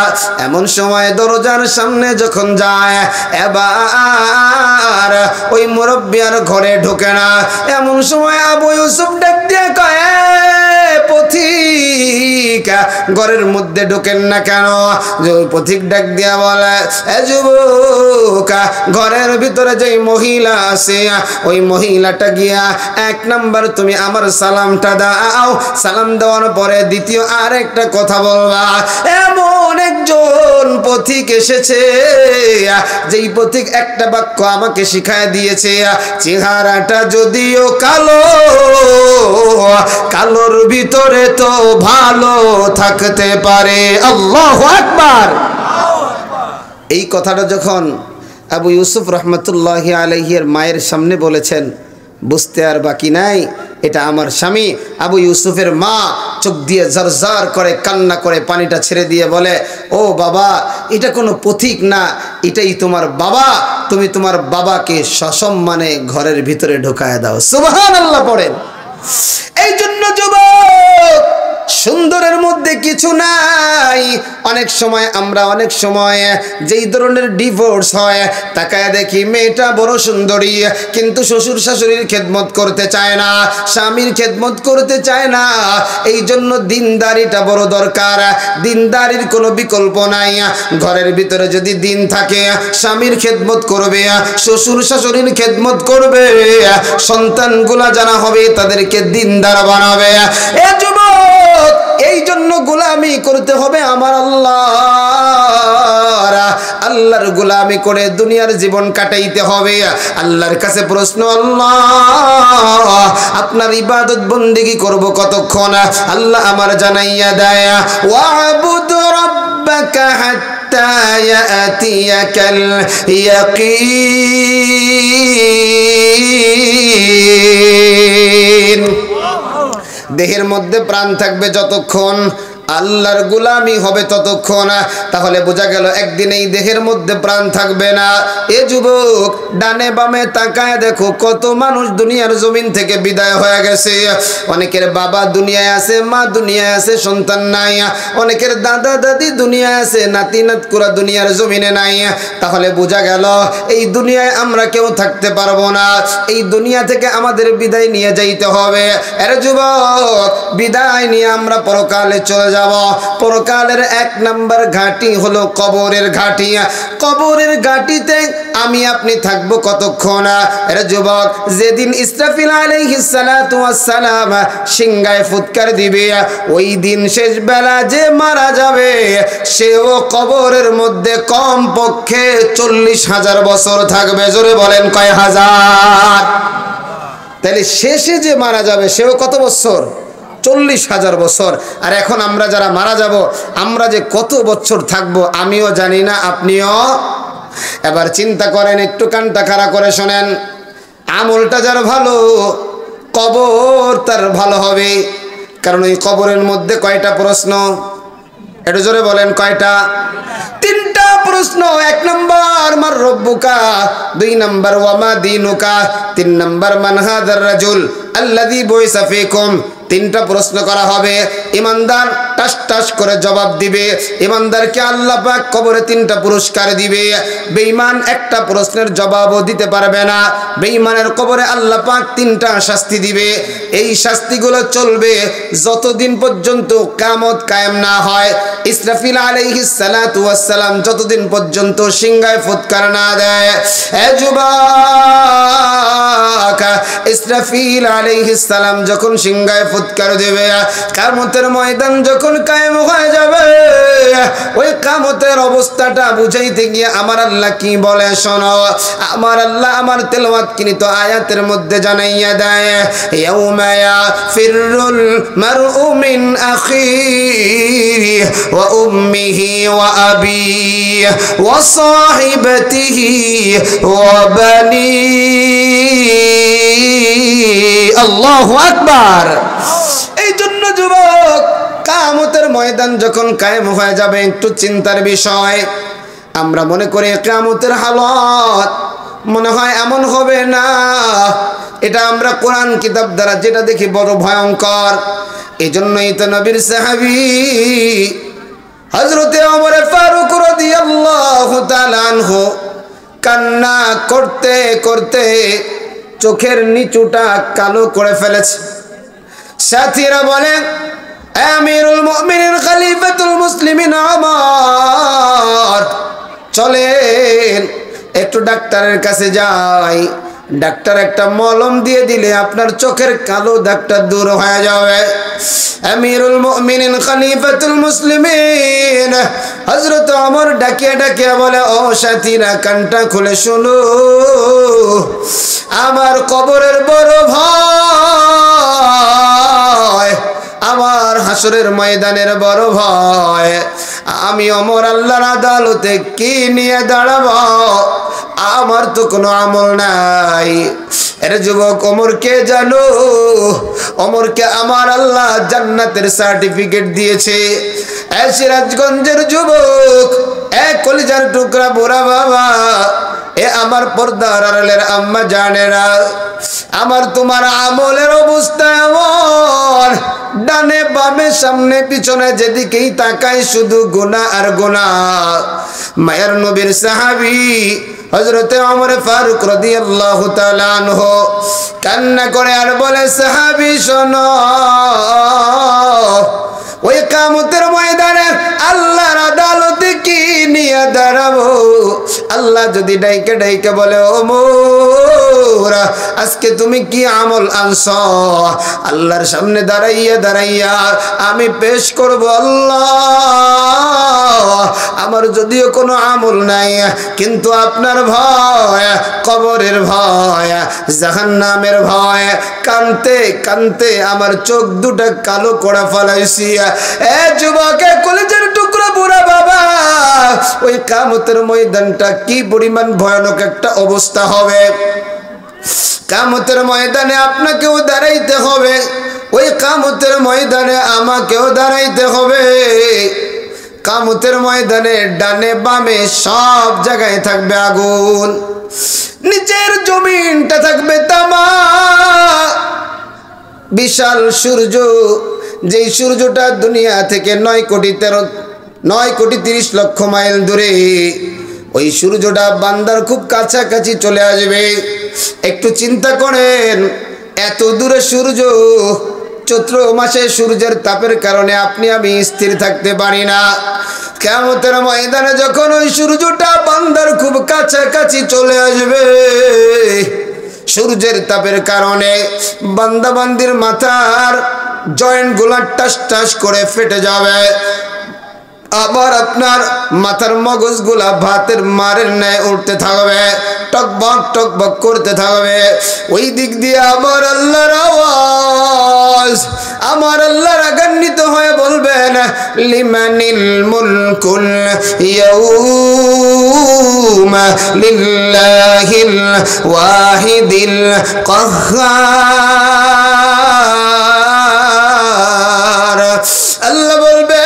এমন সময় দরজার সামনে যখন যায়, এবার ওই মুরব্বি আর ঘরে ঢোকে না। এমন সময় আবু ইউসুফ ডাক দিয়ে কয়, পথিক ঘরের মধ্যে ঢোকেন না কেন? ওই পথিক ডাক দিয়া বলে, এ যুবক, ঘরের ভিতরে যে মহিলা আছে ওই মহিলাটা গিয়া 1 নাম্বার তুমি আমার সালামটা দাও, সালাম দেওয়ার পরে দ্বিতীয় আরেকটা কথা বলবা। এমন একজন পথিক এসেছে, যেই পথিক একটা বাক্য আমাকে শিখায় দিয়েছে, চেহারাটা যদিও কালো, কালোর ভিতরে তো ভালো থাকতে পারে। আল্লাহু আকবার। এই কথাটা যখন আবু ইউসুফ রহমতুল্লাহি আলাইহির মায়ের সামনে বলেছেন, বুঝতে আর বাকি নাই এটা আমার স্বামী। আবু ইউসুফের মা চোখ দিয়ে ঝরঝর করে কান্না করে পানিটা ছেড়ে দিয়ে বলে, ও বাবা, এটা কোনো পথিক না, এটাই তোমার বাবা। তুমি তোমার বাবাকে সসম্মানে ঘরের ভিতরে ঢোকায় দাও। সুবহানাল্লাহ পড়েন। এই জন্য যুবক, সুন্দরের মধ্যে কিছু নাই। অনেক সময় যেই ধরনের ডিভোর্স হয়, তাকায় দেখি মেয়েটা বড় সুন্দরী, কিন্তু শ্বশুর শাশুড়ির খেদমত করতে চায় না, স্বামীর খেদমত করতে চায় না। এই জন্য দিনদারিটা বড় দরকার। দিনদারির কোনো বিকল্প নাই। ঘরের ভিতরে যদি দিন থাকে, স্বামীর খেদমত করবে, শ্বশুর শাশুড়ির খেদমত করবে, সন্তানগুলা জানা হবে তাদেরকে দিনদার বানাবে। এ যুবক, এই জন্য গোলামি করতে হবে আমার আল্লাহর গোলামি করে দুনিয়ার জীবন কাটাইতে হবে। আল্লাহর কাছে প্রশ্ন, আল্লাহ আপনার ইবাদত বন্দেগী করব কতক্ষণ? আল্লাহ আমার জানাইয়া দেয়, ওয়াবুদ রাব্বাকা হাত্তা ইয়াতিয়াকাল ইয়াকিন। দেহের মধ্যে প্রাণ থাকবে যতক্ষণ, আল্লাহর গোলামি হবে ততক্ষণ। তাহলে বোঝা গেল একদিন এই দেহের মধ্যে প্রাণ থাকবে না। এ যুবক, ডানে বামে তাকায় দেখো কত মানুষ দুনিয়ার জমিন থেকে বিদায় হয়ে গেছে। অনেকের বাবা দুনিয়ায় আছে, মা দুনিয়ায় আছে, সন্তান নাই। অনেকের দাদা দাদি দুনিয়ায় আছে, নাতি নাতকুরা দুনিয়ার জমিনে নাই। তাহলে বোঝা গেল এই দুনিয়ায় আমরা কেউ থাকতে পারবো না। এই দুনিয়া থেকে আমাদের বিদায় নিয়ে যাইতে হবে। এর যুবক, বিদায় নিয়ে আমরা পরকালে চলে যাব। পরকালের 1 নাম্বার ঘাঁটি হলো কবরের ঘাঁটি। কবরের ঘাঁটিতে আমি আপনি থাকবো কতক্ষণ? এর যুবক, যেদিন ইসরাফিল আলাইহিস সালাতু ওয়াস সালাম সিংহায় ফুৎকার দিবে, ওই দিন শেষ বেলা যে মারা যাবে সেও কবরের মধ্যে কম পক্ষে 40,000 বছর থাকবে। জোরে বলেন কয় হাজার? তাহলে শেষে যে মারা যাবে সেও কত বছর? 40,000 বছর। আর এখন আমরা যারা মারা যাব, আমরা যে কত বছর থাকবো আমিও জানি না, আপনিও। এবার চিন্তা করেন, একটু কানটা খাড়া করে শোনেন। আমলটা যার ভালো, কবর তার ভালো হবে। কারণ ওই কবরের মধ্যে কয়টা প্রশ্ন? একটু জোরে বলেন, কয়টা? 3টা প্রশ্ন। 1 নাম্বার মান রব্বুকা, 2 নাম্বার ওয়া মা দীনুকা, 3 নাম্বার মান হাদার রাজুল আল্লাযী বুইসা ফীকুম। 3টা প্রশ্ন করা হবে। ইমানদার টাস টাস করে জবাব দিবে। ইমানদারকে আল্লাহ পাক কবরে 3টা পুরস্কার দিবে। বেঈমান একটা প্রশ্নের জবাবও দিতে পারবে না। বেঈমানের কবরে আল্লাহ পাক 3টা শাস্তি দিবে। এই শাস্তিগুলো চলবে যতদিন পর্যন্ত কিয়ামত কায়েম না হয়। ইসরাফিল আলাইহিস সালাতু ওয়াস সালাম যতদিন পর্যন্ত সিংহায় ফুৎকার না দেয়। এ যুবক, ইসরাফিল আলাইহিস সালাম যখন সিংহায় ফুৎকার দেবে, কিয়ামতের ময়দান যখন কায়েম হয়ে যাবে, ওই কিয়ামতের অবস্থাটা বুঝাইতে গিয়ে আমার আল্লাহ কি বলে শোনো। আমার আল্লাহ আমার তেলাওয়াতকৃত আয়াতের মধ্যে জানাইয়া দেয়, ইয়াউমা ইয়াফিরুল মারউ মিন আখিহি ওয়া উম্মিহি ওয়া আবিহি ওয়া সাহিবাতিহি ওয়া বানিহি। আল্লাহু আকবার। এই জন্য যুবক, কিয়ামতের ময়দান যখন কায়েম হয়ে যাবে একটু চিন্তার বিষয়। আমরা মনে করি কিয়ামতের হালত মনে হয় এমন হবে না, এটা আমরা কোরআন কিতাব দ্বারা যেটা দেখি বড় ভয়ঙ্কর। এজন্যই তো নবীর সাহাবী হযরতে ওমর ফারুক রাদিয়াল্লাহু তাআলা আনহু কান্না করতে করতে চোখের নিচুটা কালো করে ফেলেছে। সাথীরা বলেন, আমিরুল মুমিনিন খলিফাতুল মুসলিমিন ওমর, চলেন একটু ডাক্তারের কাছে যাই, ডাক্তার একটা মলম দিয়ে দিলে আপনার চোখের কালো দাগটা দূর হয়ে যাবে। আমিরুল মুমিনিন খলিফাতুল মুসলিমিন হযরত ওমর ডাকিয়ে ডাকিয়ে বলে, ও সাথীরা কানটা খুলে শুনো, আমার কবরের বড় ভয়, আমার হাসরের ময়দানের বড় ভয়। আমি ওমর আল্লাহর আদালতে কি নিয়ে দাঁড়াবো? আমার তো কোনো আমল নাই। এর যুবক ওমরকে জানো, ওমরকে আমার আল্লাহ জান্নাতের সার্টিফিকেট দিয়েছে। সিরাজগঞ্জের যুবক, এক কলিজার টুকরা বুড়া বাবা, এ আমার পর্দার আড়ালের আম্মা জানেরা, আমার তোমার আমলের অবস্থা এমন, ডানে বামে সামনে পিছনে যেদিকেই তাকাই শুধু গুনাহ আর গুনাহ। মায়ের নবীর সাহাবী হযরতে ওমর ফারুক রাদিয়াল্লাহু তাআলা আনহু কান্না করে আর বলে, সাহাবী শোনো, ওই কিয়ামতের ময়দানে আল্লাহর আদালতে কি নিয়ে দাঁড়াবো? আল্লাহ যদি ডাইকে ডাইকে বলে, ওমর আজকে তুমি কি আমল আনছো? আল্লাহর সামনে দাঁড়াইয়া দাঁড়াইয়া আমি পেশ করব, আল্লাহ আমার যদিও কোনো আমল নাই, কিন্তু আপনার ভয়, কবরের ভয়, জাহান্নামের ভয়, কানতে কানতে আমার চোখ দুটা কালো করে ফেলাইছি। এ যুবকে কলেজের টুকরা বুড়া বাবা, ওই কিয়ামতের ময়দানটা কি পরিমাণ ভয়ানক একটা অবস্থা হবে। কিয়ামতের ময়দানে আপনাকেও দাঁড়াইতে হবে, ওই কিয়ামতের ময়দানে আমাকেও দাঁড়াইতে হবে। কিয়ামতের ময়দানে ডানে বামে সব জায়গায় থাকবে আগুন, নিচের জমিনটা থাকবে তামা। বিশাল সূর্য, যেই সূর্যটা দুনিয়া থেকে 9,30,00,000 মাইল দূরে, ওই সূর্যটা বান্দার খুব কাছাকাছি চলে আসবে। একটু চিন্তা করেন, এত দূরে সূর্য, চৈত্র মাসে সূর্যের তাপের কারণে আপনি আমি স্থির থাকতে পারি না। কিয়ামতের ময়দানে যখন ওই সূর্যটা বান্দার খুব কাছাকাছি চলে আসবে, সূর্যের তাপের কারণে বান্দা বান্দির মাথার জয়েন্ট গুলা টাস টাস করে ফেটে যাবে, আবার আপনার মাথার মগজগুলা ভাতের মারের ন্যায় উঠতে থাকবে, টকবক টকবক করতে থাকবে। ওই দিক দিয়ে আমার আল্লাহর আওয়াজ, আমার আল্লাহ রাগান্বিত হয়ে বলবেন, লিমানিল মুলকুল ইয়াউমা লিল্লাহিল ওয়াহিদিল কাহ্হার। আল্লাহ বলবে,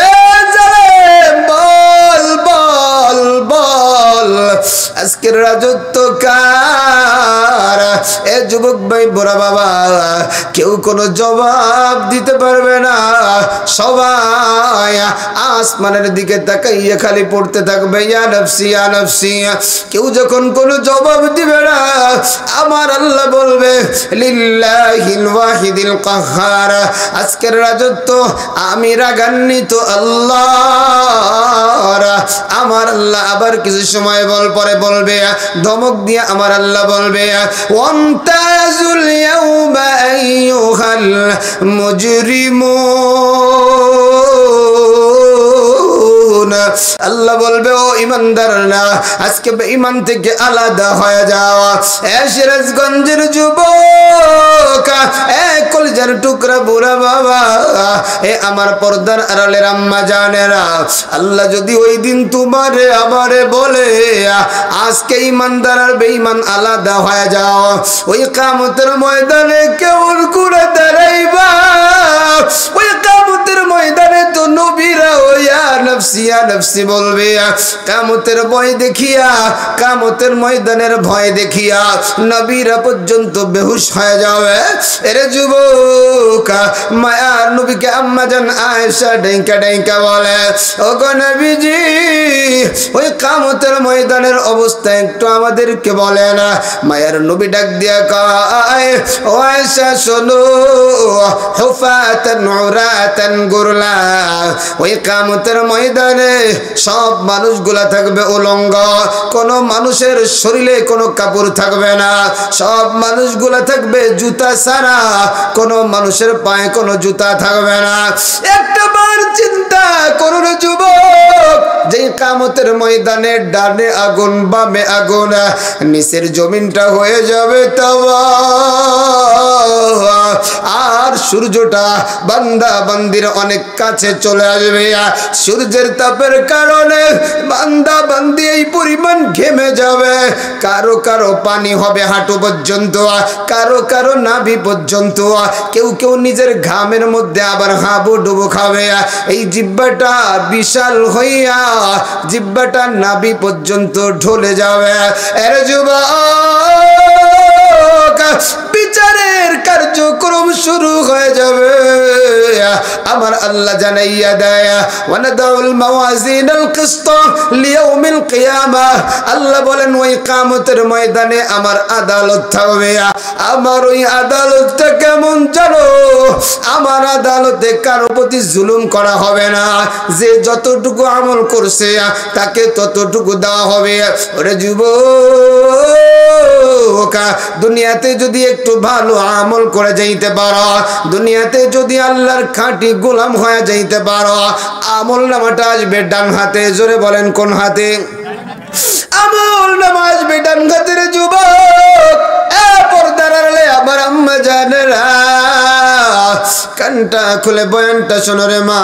আজকের রাজত্ব কার? এ যুবক ভাই, বুড়া বাবা, কেউ কোনো জবাব দিতে পারবে না। সবাই আসমানের দিকে তাকাইয়া খালি পড়তে থাকবে, ইয়া নফসি ইয়া নফসি। কেউ যখন কোনো জবাব দিবে না, আমার আল্লাহ বলবে, লিল্লাহিল ওয়াহিদিল কাহ্হার। আজকের রাজত্ব আমি রাগান্বিত আল্লাহর। আমার আল্লাহ আবার কিছু সময় পরে বলবে, ধমক দিয়ে আমার আল্লাহ বলবে, ওয়ামতাজুল ইয়াউমা আইয়ুহাল মুজরিমুন। তাকুলুন। আল্লাহ বলবে ও ঈমানদাররা আজকে বেঈমান থেকে আলাদা হয়ে যাও। এ সিরাজগঞ্জের যুবক, এ কলিজার টুকরা বুড়া বাবা, এ আমার পর্দার আড়ালের আম্মা জানেরা, আল্লাহ যদি ওই দিন তোমারে আমারে বলে আজকে ঈমানদার আর বেঈমান আলাদা হয়ে যাও, ওই কিয়ামতের ময়দানে কেমন করে দাঁড়াইবা? ওই কিয়ামতের ময়দানে তো নবীরা ইয়া নফসি ইয়া নফসি বলবে। কিয়ামতের ভয় দেখিয়া, কিয়ামতের ময়দানের ভয় দেখিয়া নবীরা পর্যন্ত বেহুশ হয়ে যাবে। এরে যুবক, মায়ার নবীকে আম্মা জান আয়েশা ডাইকা ডাইকা বলে, ওগো নবীজি ওই কিয়ামতের ময়দানের অবস্থা একটু আমাদেরকে বলে না। মায়ার নবী ডাক দিয়া কয়, ও আয়েশা শোনো, হুফাতান উরাতান গুরলা, ওই কিয়ামতের ময়দানে সব মানুষগুলা থাকবে উলঙ্গ, কোন মানুষের শরীরে কোনো কাপড় থাকবে না, সব মানুষগুলা থাকবে জুতা ছাড়া, কোন মানুষের পায়ে কোনো জুতা থাকবে না। একটা বার চিন্তা করুন যুবক, যে কিয়ামতের ময়দানে ডানে আগুন বামে আগুন, নিচের জমিনটা হয়ে যাবে তাওবা, আর সূর্যটা বান্দা বান্দির অনেক কাছে চলে আসবে। সূর্যের তাপের কারণে বান্দা বান্দি এই পরিমাণ ঘেমে যাবে, কারো কারো পানি হবে হাঁটু পর্যন্ত, কারো কারো নাভি পর্যন্ত, কেউ কেউ নিজের ঘামের মধ্যে আবার হাবুডুবু খাবে। এই জিহ্বাটা বিশাল হইয়া জিহ্বাটা নাভি পর্যন্ত ঢলে যাবে। এর যুবক, বিচারের কার্যক্রম শুরু হয়ে যাবে। আমার আল্লাহ জানাইয়া দেয়, ওয়ানাদাউল মাওয়াজিনাল কিসত লিয়াউমিল কিয়ামাহ, আল্লাহ বলেন ওই কিয়ামতের ময়দানে আমার আদালত থাকবে। আমার ওই আদালতটা কেমন জানো? আমার আদালতে কারো প্রতি জুলুম করা হবে না, যে যতটুকু আমল করছে তাকে ততটুকু দেওয়া হবে। ওরে যুবক, দুনিয়াতে যদি একটু ভালো আমল করে যাইতে পারো, দুনিয়াতে যদি আল্লাহর খাঁটি গোলাম হয়ে যাইতে পারো, আমল নামাটা আসবে ডান হাতে। জোরে বলেন কোন হাতে? আমল নামা আসবে ডান হাতের যুবক। এ পর্দার আড়ালে আমার আম্মা জানেরা, কানটা খুলে বয়ানটা শোনো রে মা।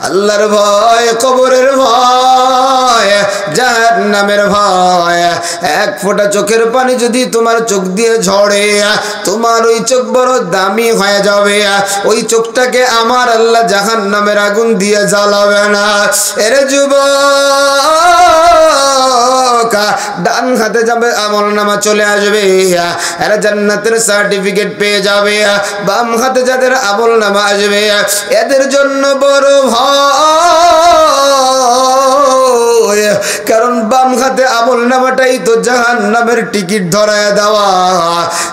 আল্লাহর ভয়, কবরের ভয়, জাহান্নামের ভয়, এক ফোঁটা চোখের পানি যদি তোমার চোখ দিয়ে ঝরে, তোমার ওই চোখ বড় দামি হয়ে যাবে। ওই চোখটাকে আমার আল্লাহ জাহান্নামের আগুন দিয়ে জ্বালাবে না। এরে যুবক, ডান হাতে যাবে আমলনামা চলে আসবে, এরা জান্নাতের সার্টিফিকেট পেয়ে যাবে। বাম হাতে যাদের আমলনামা আসবে এদের জন্য বড় ভয়, কারণ বাম হাতে আমলনামাটাই তো জাহান্নামের টিকিট ধরায় দেওয়া।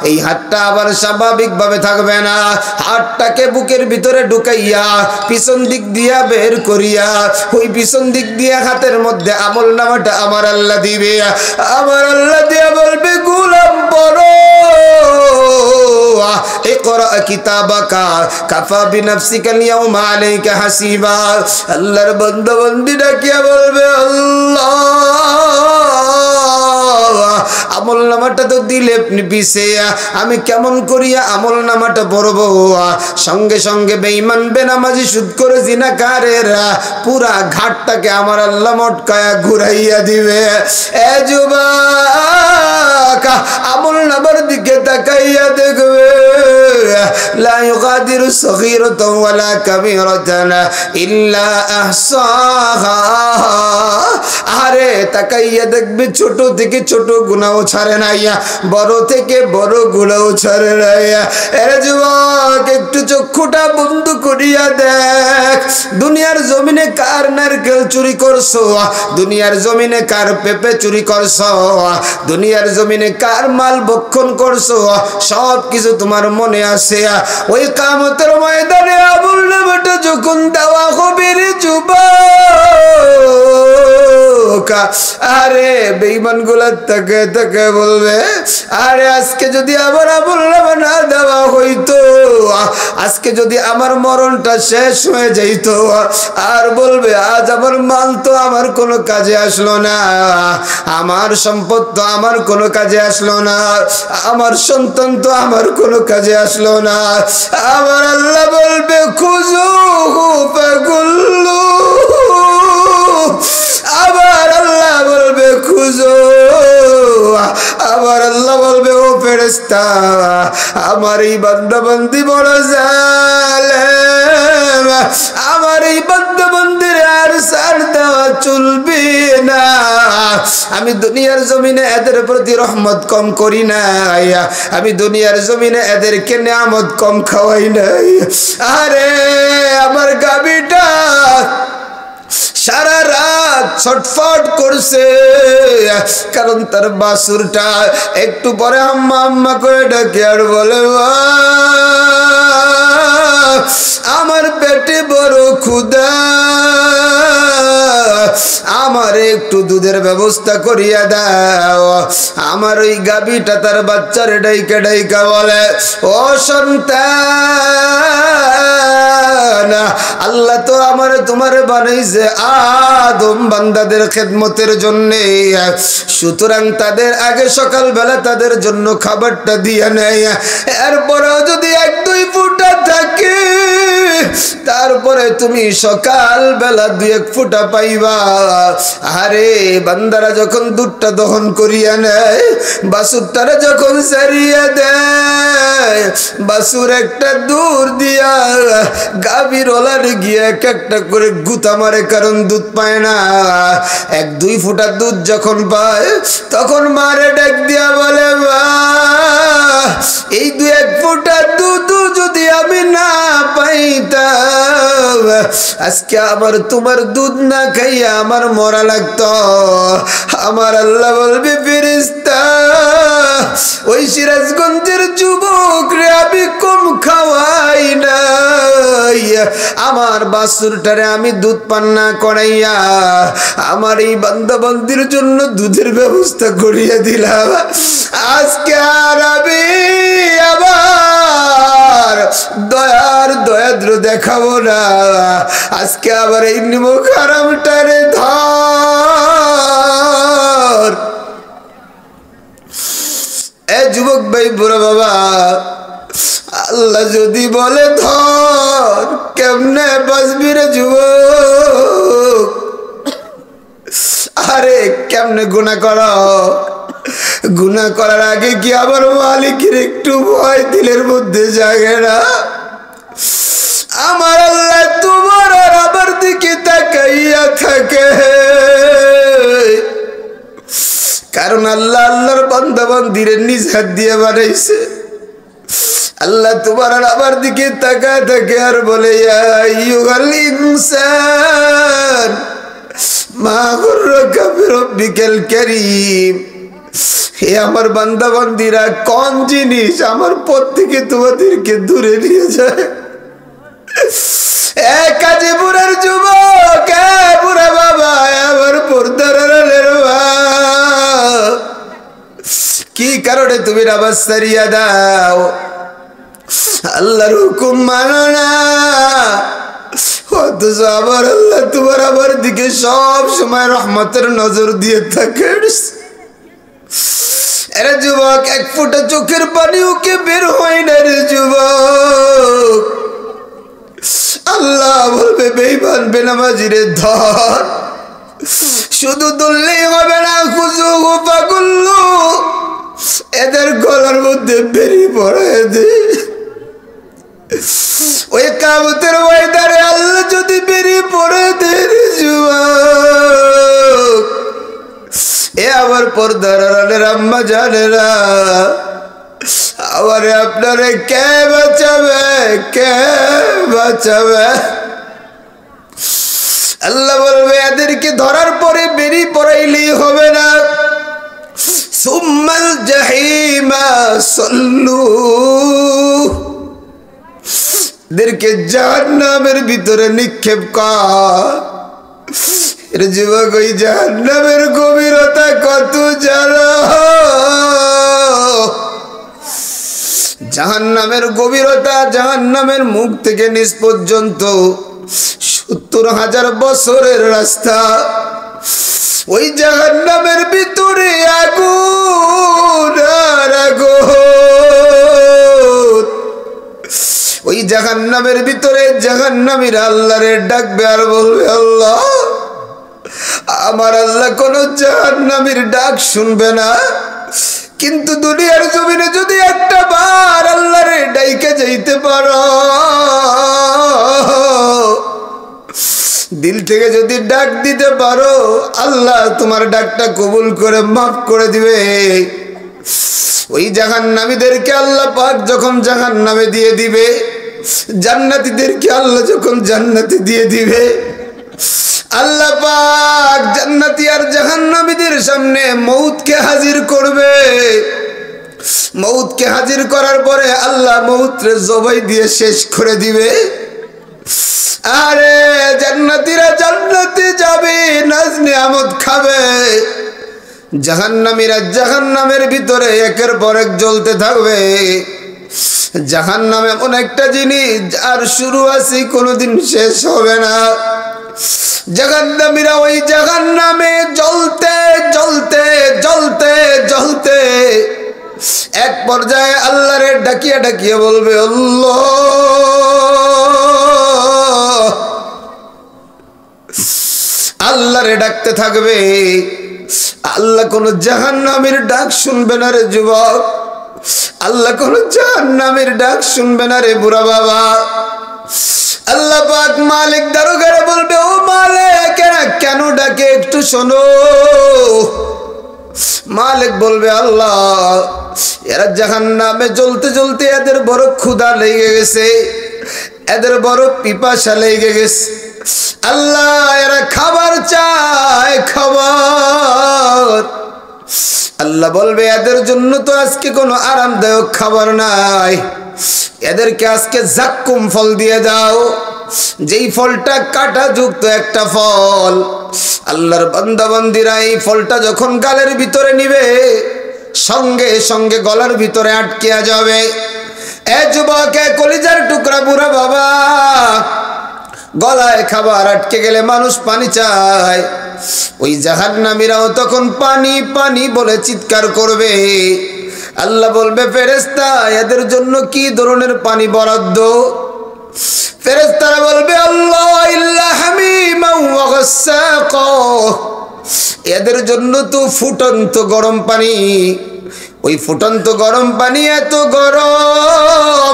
এই হাতটা আবার স্বাভাবিকভাবে থাকবে না, হাতটাকে বুকের ভিতরে ঢুকাইয়া পিছন দিক দিয়া বের করিয়া ওই পিছন দিক দিয়া হাতের মধ্যে আমলনামাটা আমার আল্লাহ দিবে। আমার আল্লাহ দিয়া বলবে, গোলাম পড়ো, ইকরা কিতাবাকা কাফা বিনাফসিকা আল-ইয়াওমা আলাইকা হাসিবা। আল্লাহর বান্দা বান্দি ডাকিয়া বলবে, আল্লাহ আমলনামাটা তো দিলে পিছে, আমি কেমন করিয়া আমলনামাটা পড়বো? সঙ্গে সঙ্গে বেঈমান, বেনামাজি, সুদখোর, জিনাকারেরা পুরা ঘাটটাকে আমার আল্লাহ মটকায়া ঘুরাইয়া দিবে। এ যুবক, আমলনামার দিকে তাকাইয়া দেখবে, লা ইউগাদিরু সগীরাতান ওয়ালা কাবীরাতান ইল্লা আহসাহা। আরে তাকাইয়া দেখবে, ছোট থেকে ছোট গুনাহও ছাড়ে নাই, বড় থেকে বড় গুনাহও ছাড়ে নাই। এরে যুবক, একটু চক্ষুটা বন্ধ করিয়া দেখ, দুনিয়ার জমিনে কার নারকেল চুরি করছো, দুনিয়ার জমিনে কার পেঁপে চুরি করছো, দুনিয়ার জমিনে কার মাল ভক্ষণ করছো, সব কিছু তোমার মনে আছে। ওই কিয়ামতের ময়দানে আমলনামাটা যখন দেওয়া হবে রে যুবক, আরে বেঈমানগুলো তাকে তাকে বলবে, আরে আজকে যদি আমার আমলনামা না দেওয়া হইতো, আজকে যদি আমার মরণটা শেষ হয়ে যাইত, আর বলবে আজ আমার মাল তো আমার কোনো কাজে আসলো না, আমার সম্পদ তো আমার কোনো কাজে আসলো না, আমার সন্তান তো আমার কোনো কাজে আসলো না। আমার আল্লাহ বলবে খুযুহু ফাগুল্লু, আবার আল্লাহ বলবে খুঁজো, আবার আল্লাহ বলবে ও ফেরেশতা আমার এই বান্দা বান্দি বড় জালেম, আমার এই বান্দা বান্দির আর ছাড় দেওয়া চলবে না। আমি দুনিয়ার জমিনে এদের প্রতি রহমত কম করি নাই, আমি দুনিয়ার জমিনে এদেরকে নিয়ামত কম খাওয়াই নাই। আরে আমার গাবিটা সারা রাত ছটফট করছে, কারণ তার বাছুরটা একটু পরে আম্মা আম্মা করে ডাকে আর বলে আমার পেটে বড় ক্ষুধা, আমার একটু দুধের ব্যবস্থা করিয়া দাও। আমার ওই গাভীটা তার বাচ্চার ডাইকা ডাইকা বলে ও সন্তান, আল্লাহ তো আমার তোমার বানাইছে আদম বান্দাদের খেদমতের জন্যে, সুতরাং তাদের আগে সকালবেলা তাদের জন্য খাবারটা দিয়ে নেয়, এরপরেও যদি 1-2 ফুটা থাকে তারপরে তুমি সকালবেলা 2-1 ফুটা পাইবা। আরে বান্দারা যখন দুধটা দহন করিয়া নেয়, বাছুরটারে যখন সারিয়া দেয়, বাছুর একটা দূর দিয়া গাভীর ওলারে গিয়ে একটা করে গুতা মারে, কারণ দুধ পায় না। 1-2 ফুটা দুধ যখন পায় তখন মারে ডাক দিয়া বলে মা এই 2-1 ফুটা দুধ যদি আমি না পাইতাম, আজকে আবার তোমার দুধ না খাইয়া আমার মরা লাগতো। আমার আল্লাহ বলবে ফেরেশতা ওই সিরাজগঞ্জের যুবক রে আমি কম খাওয়াই নাই, আমার বাছুরটারে আমি দুধ পান না করাইয়া আমার এই বান্দা বান্দির জন্য দুধের ব্যবস্থা করিয়া দিলাম। আজকে আর আমি আবার দয়ার দয়াদ্র দেখাবো না, আজকে আবার এই নিমক হারামটারে ধর। এ যুবক ভাই বুড়া বাবা, আল্লাহ যদি বলে ধর কেমনে বাঁচবি রে যুবক? আরে কেমনে গুনাহ করো, গুনাহ করার আগে কি আবার মালিকের একটু ভয় দিলের মধ্যে জাগে না? আমার আল্লাহ তোমার আর আমার দিকে তাকাইয়া থাকে, কারণ আল্লাহ আল্লাহর বান্দা বান্দিরে নিজ হাত দিয়ে বানাইছে। আল্লাহ তোমার আর আমার দিকে তাকায় থাকে আর বলে ইয়া আইয়ুহাল ইনসান মা গুররাকা বিরব্বিকাল কারীম, হে আমার বান্দা বান্দিরা কোন জিনিস আমার পথ থেকে তোমাদেরকে দূরে নিয়ে যায়? এ কাজীপুরের যুবক, এ বুড়া বাবা, আমার পর্দার আড়ালের মা, কি কারণে তুমি নামাজ ছাড়িয়া দাও? আল্লাহর হুকুম মানো না, অথচ আমার আল্লাহ তোমার আমার দিকে সব সময় রহমতের নজর দিয়ে থাকে। এরে যুবক, 1 ফুটা চোখের পানি ওকে বের হয় না রে যুবক। আল্লাহ বলবে বেঈমান বেনামাজিরে ধর, শুধু ধরলেই হবে না, খুযুহু ফাগুল্লু, এদের গলার মধ্যে বেরিয়ে পড়ে দে। ওই কিয়ামতের ময়দানে আল্লাহ যদি বেরিয়ে পড়ে দে রে যুবক, এ আমার পর্দার আড়ালের আম্মা জানেরা, আমারে আপনারে কে বাঁচাবে, কে বাঁচাবে? আল্লাহ বলবে এদেরকে ধরার পরে বেরিয়ে পড়াইলেই হবে না, সুম্মাল জাহিমা সাল্লু, এদেরকে জাহান্নামের ভিতরে নিক্ষেপ কর। এর যুবক, ওই জাহান্নামের গভীরতা কত জানো? জাহান্নামের গভীরতা, জাহান্নামের মুখ থেকে নিচ পর্যন্ত 70,000 বছরের রাস্তা। ওই জাহান্নামের ভিতরে আগুন আর আগুন। ওই জাহান্নামের ভিতরে জাহান্নামীরা আল্লাহরে ডাকবে আর বলবে, আল্লাহ, আমার আল্লাহ কোন জাহান্নামীর ডাক শুনবে না, কিন্তু দুনিয়ার জমিনে যদি একটা বার আল্লাহরে ডাইকে যাইতে পারো, দিল থেকে যদি ডাক দিতে পারো, আল্লাহ তোমার ডাকটা কবুল করে মাফ করে দিবে। ওই জাহান্নামীদেরকে আল্লাহ পাক যখন জাহান্নামে দিয়ে দিবে, জান্নাতীদেরকে আল্লাহ যখন জান্নাতে দিয়ে দিবে, আল্লাহ পাক জান্নাতি আর জাহান্নামীদের সামনে মউতকে হাজির করবে। মউতকে হাজির করার পরে আল্লাহ মউতরে জবাই দিয়ে শেষ করে দিবে। আরে জান্নাতীরা জান্নাতে যাবে, নাজ নিয়ামত খাবে, জাহান্নামীরা জাহান্নামের ভিতরে একের পর এক জ্বলতে থাকবে। জাহান্নাম এমন একটা জিনিস যার শুরু আছে, কোনোদিন শেষ হবে না। জাহান্নামীরা ওই জাহান্নামে জ্বলতে জ্বলতে জ্বলতে জ্বলতে এক পর্যায়ে আল্লাহরে ডাকিয়া ডাকিয়া বলবে, আল্লাহ, আল্লাহরে ডাকতে থাকবে। আল্লাহ কোন জাহান্নামীর ডাক শুনবে না রে যুবক, আল্লাহ কোন জাহান্নামীর ডাক শুনবে না রে বুড়া বাবা। আল্লাহ পাক মালিক দারোগারে বলবে, ও মালিক, কেন ডাকে একটু শোনো। মালিক বলবে, আল্লাহ, এরা জাহান্নামে জ্বলতে জ্বলতে এদের বড় ক্ষুধা লেগে গেছে, এদের বড় পিপাসা লেগে গেছে। আল্লাহ, এরা খাবার চায়, খাবার। আল্লাহ বলবে, এদের জন্য তো আজকে কোনো আরামদায়ক খাবার নাই, এদেরকে আজকে জাক্কুম ফল দিয়ে দাও, যেই ফলটা কাঁটা যুক্ত একটা ফল। আল্লাহর বান্দা বান্দিরা এই ফলটা যখন গালের ভিতরে নিবে, সঙ্গে সঙ্গে গলার ভিতরে আটকিয়া যাবে। এ যুবক, কলিজার টুকরা বুড়া বাবা, গলায় খাবার আটকে গেলে মানুষ পানি চায়। ওই জাহান্নামীরাও তখন পানি পানি বলে চিৎকার করবে। আল্লাহ বলবে, ফেরেশতা, এদের জন্য কি ধরনের পানি বরাদ্দ? ফেরেশতারা বলবে, আল্লাহ, ইল্লা হামিমান ওয়া গাসসাকা, এদের জন্য তো ফুটন্ত গরম পানি। ওই ফুটন্ত গরম পানি এত গরম,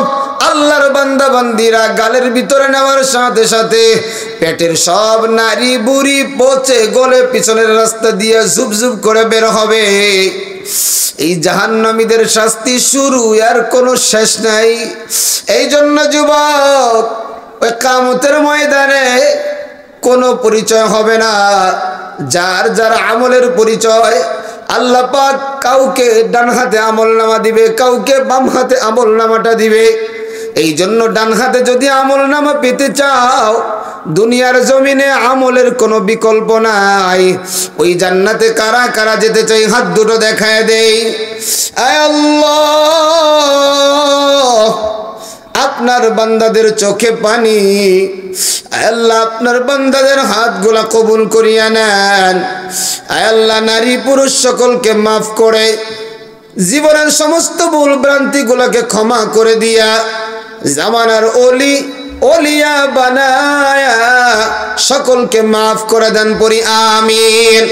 আল্লাহর বান্দা বান্দিরা গালের ভিতরে নেওয়ার সাথে সাথে পেটের সব নারী বুড়ি পচে গলে পিছনের রাস্তা দিয়ে ঝুপ ঝুপ করে বের হবে। এই জাহান্নামীদের শাস্তি শুরু, আর কোনো শেষ নাই। এই জন্য যুবক, ওই কিয়ামতের ময়দানে কোনো পরিচয় হবে না, যার যার আমলের পরিচয়। আল্লাহ পাক কাউকে ডান হাতে আমলনামা দিবে, কাউকে বাম হাতে আমলনামাটা দিবে। এই জন্য ডান হাতে যদি আমলনামা পেতে চাও, দুনিয়ার জমিনে আমলের কোনো বিকল্প নাই। ওই জান্নাতে কারা কারা যেতে চাই, হাত দুটো দেখায় দেই। আয় আল্লাহ, আপনার বান্দাদের চোখে পানি। আয় আল্লাহ, আপনার বান্দাদের হাতগুলা কবুল করিয়া নেন। আয় আল্লাহ, নারী পুরুষ সকলকে মাফ করে জীবনের সমস্ত ভুল ভ্রান্তি গুলাকে ক্ষমা করে দিয়া জামানার ওলি ওলিয়া বানায়া সকলকে মাফ করে দেন, পড়ি আমিন।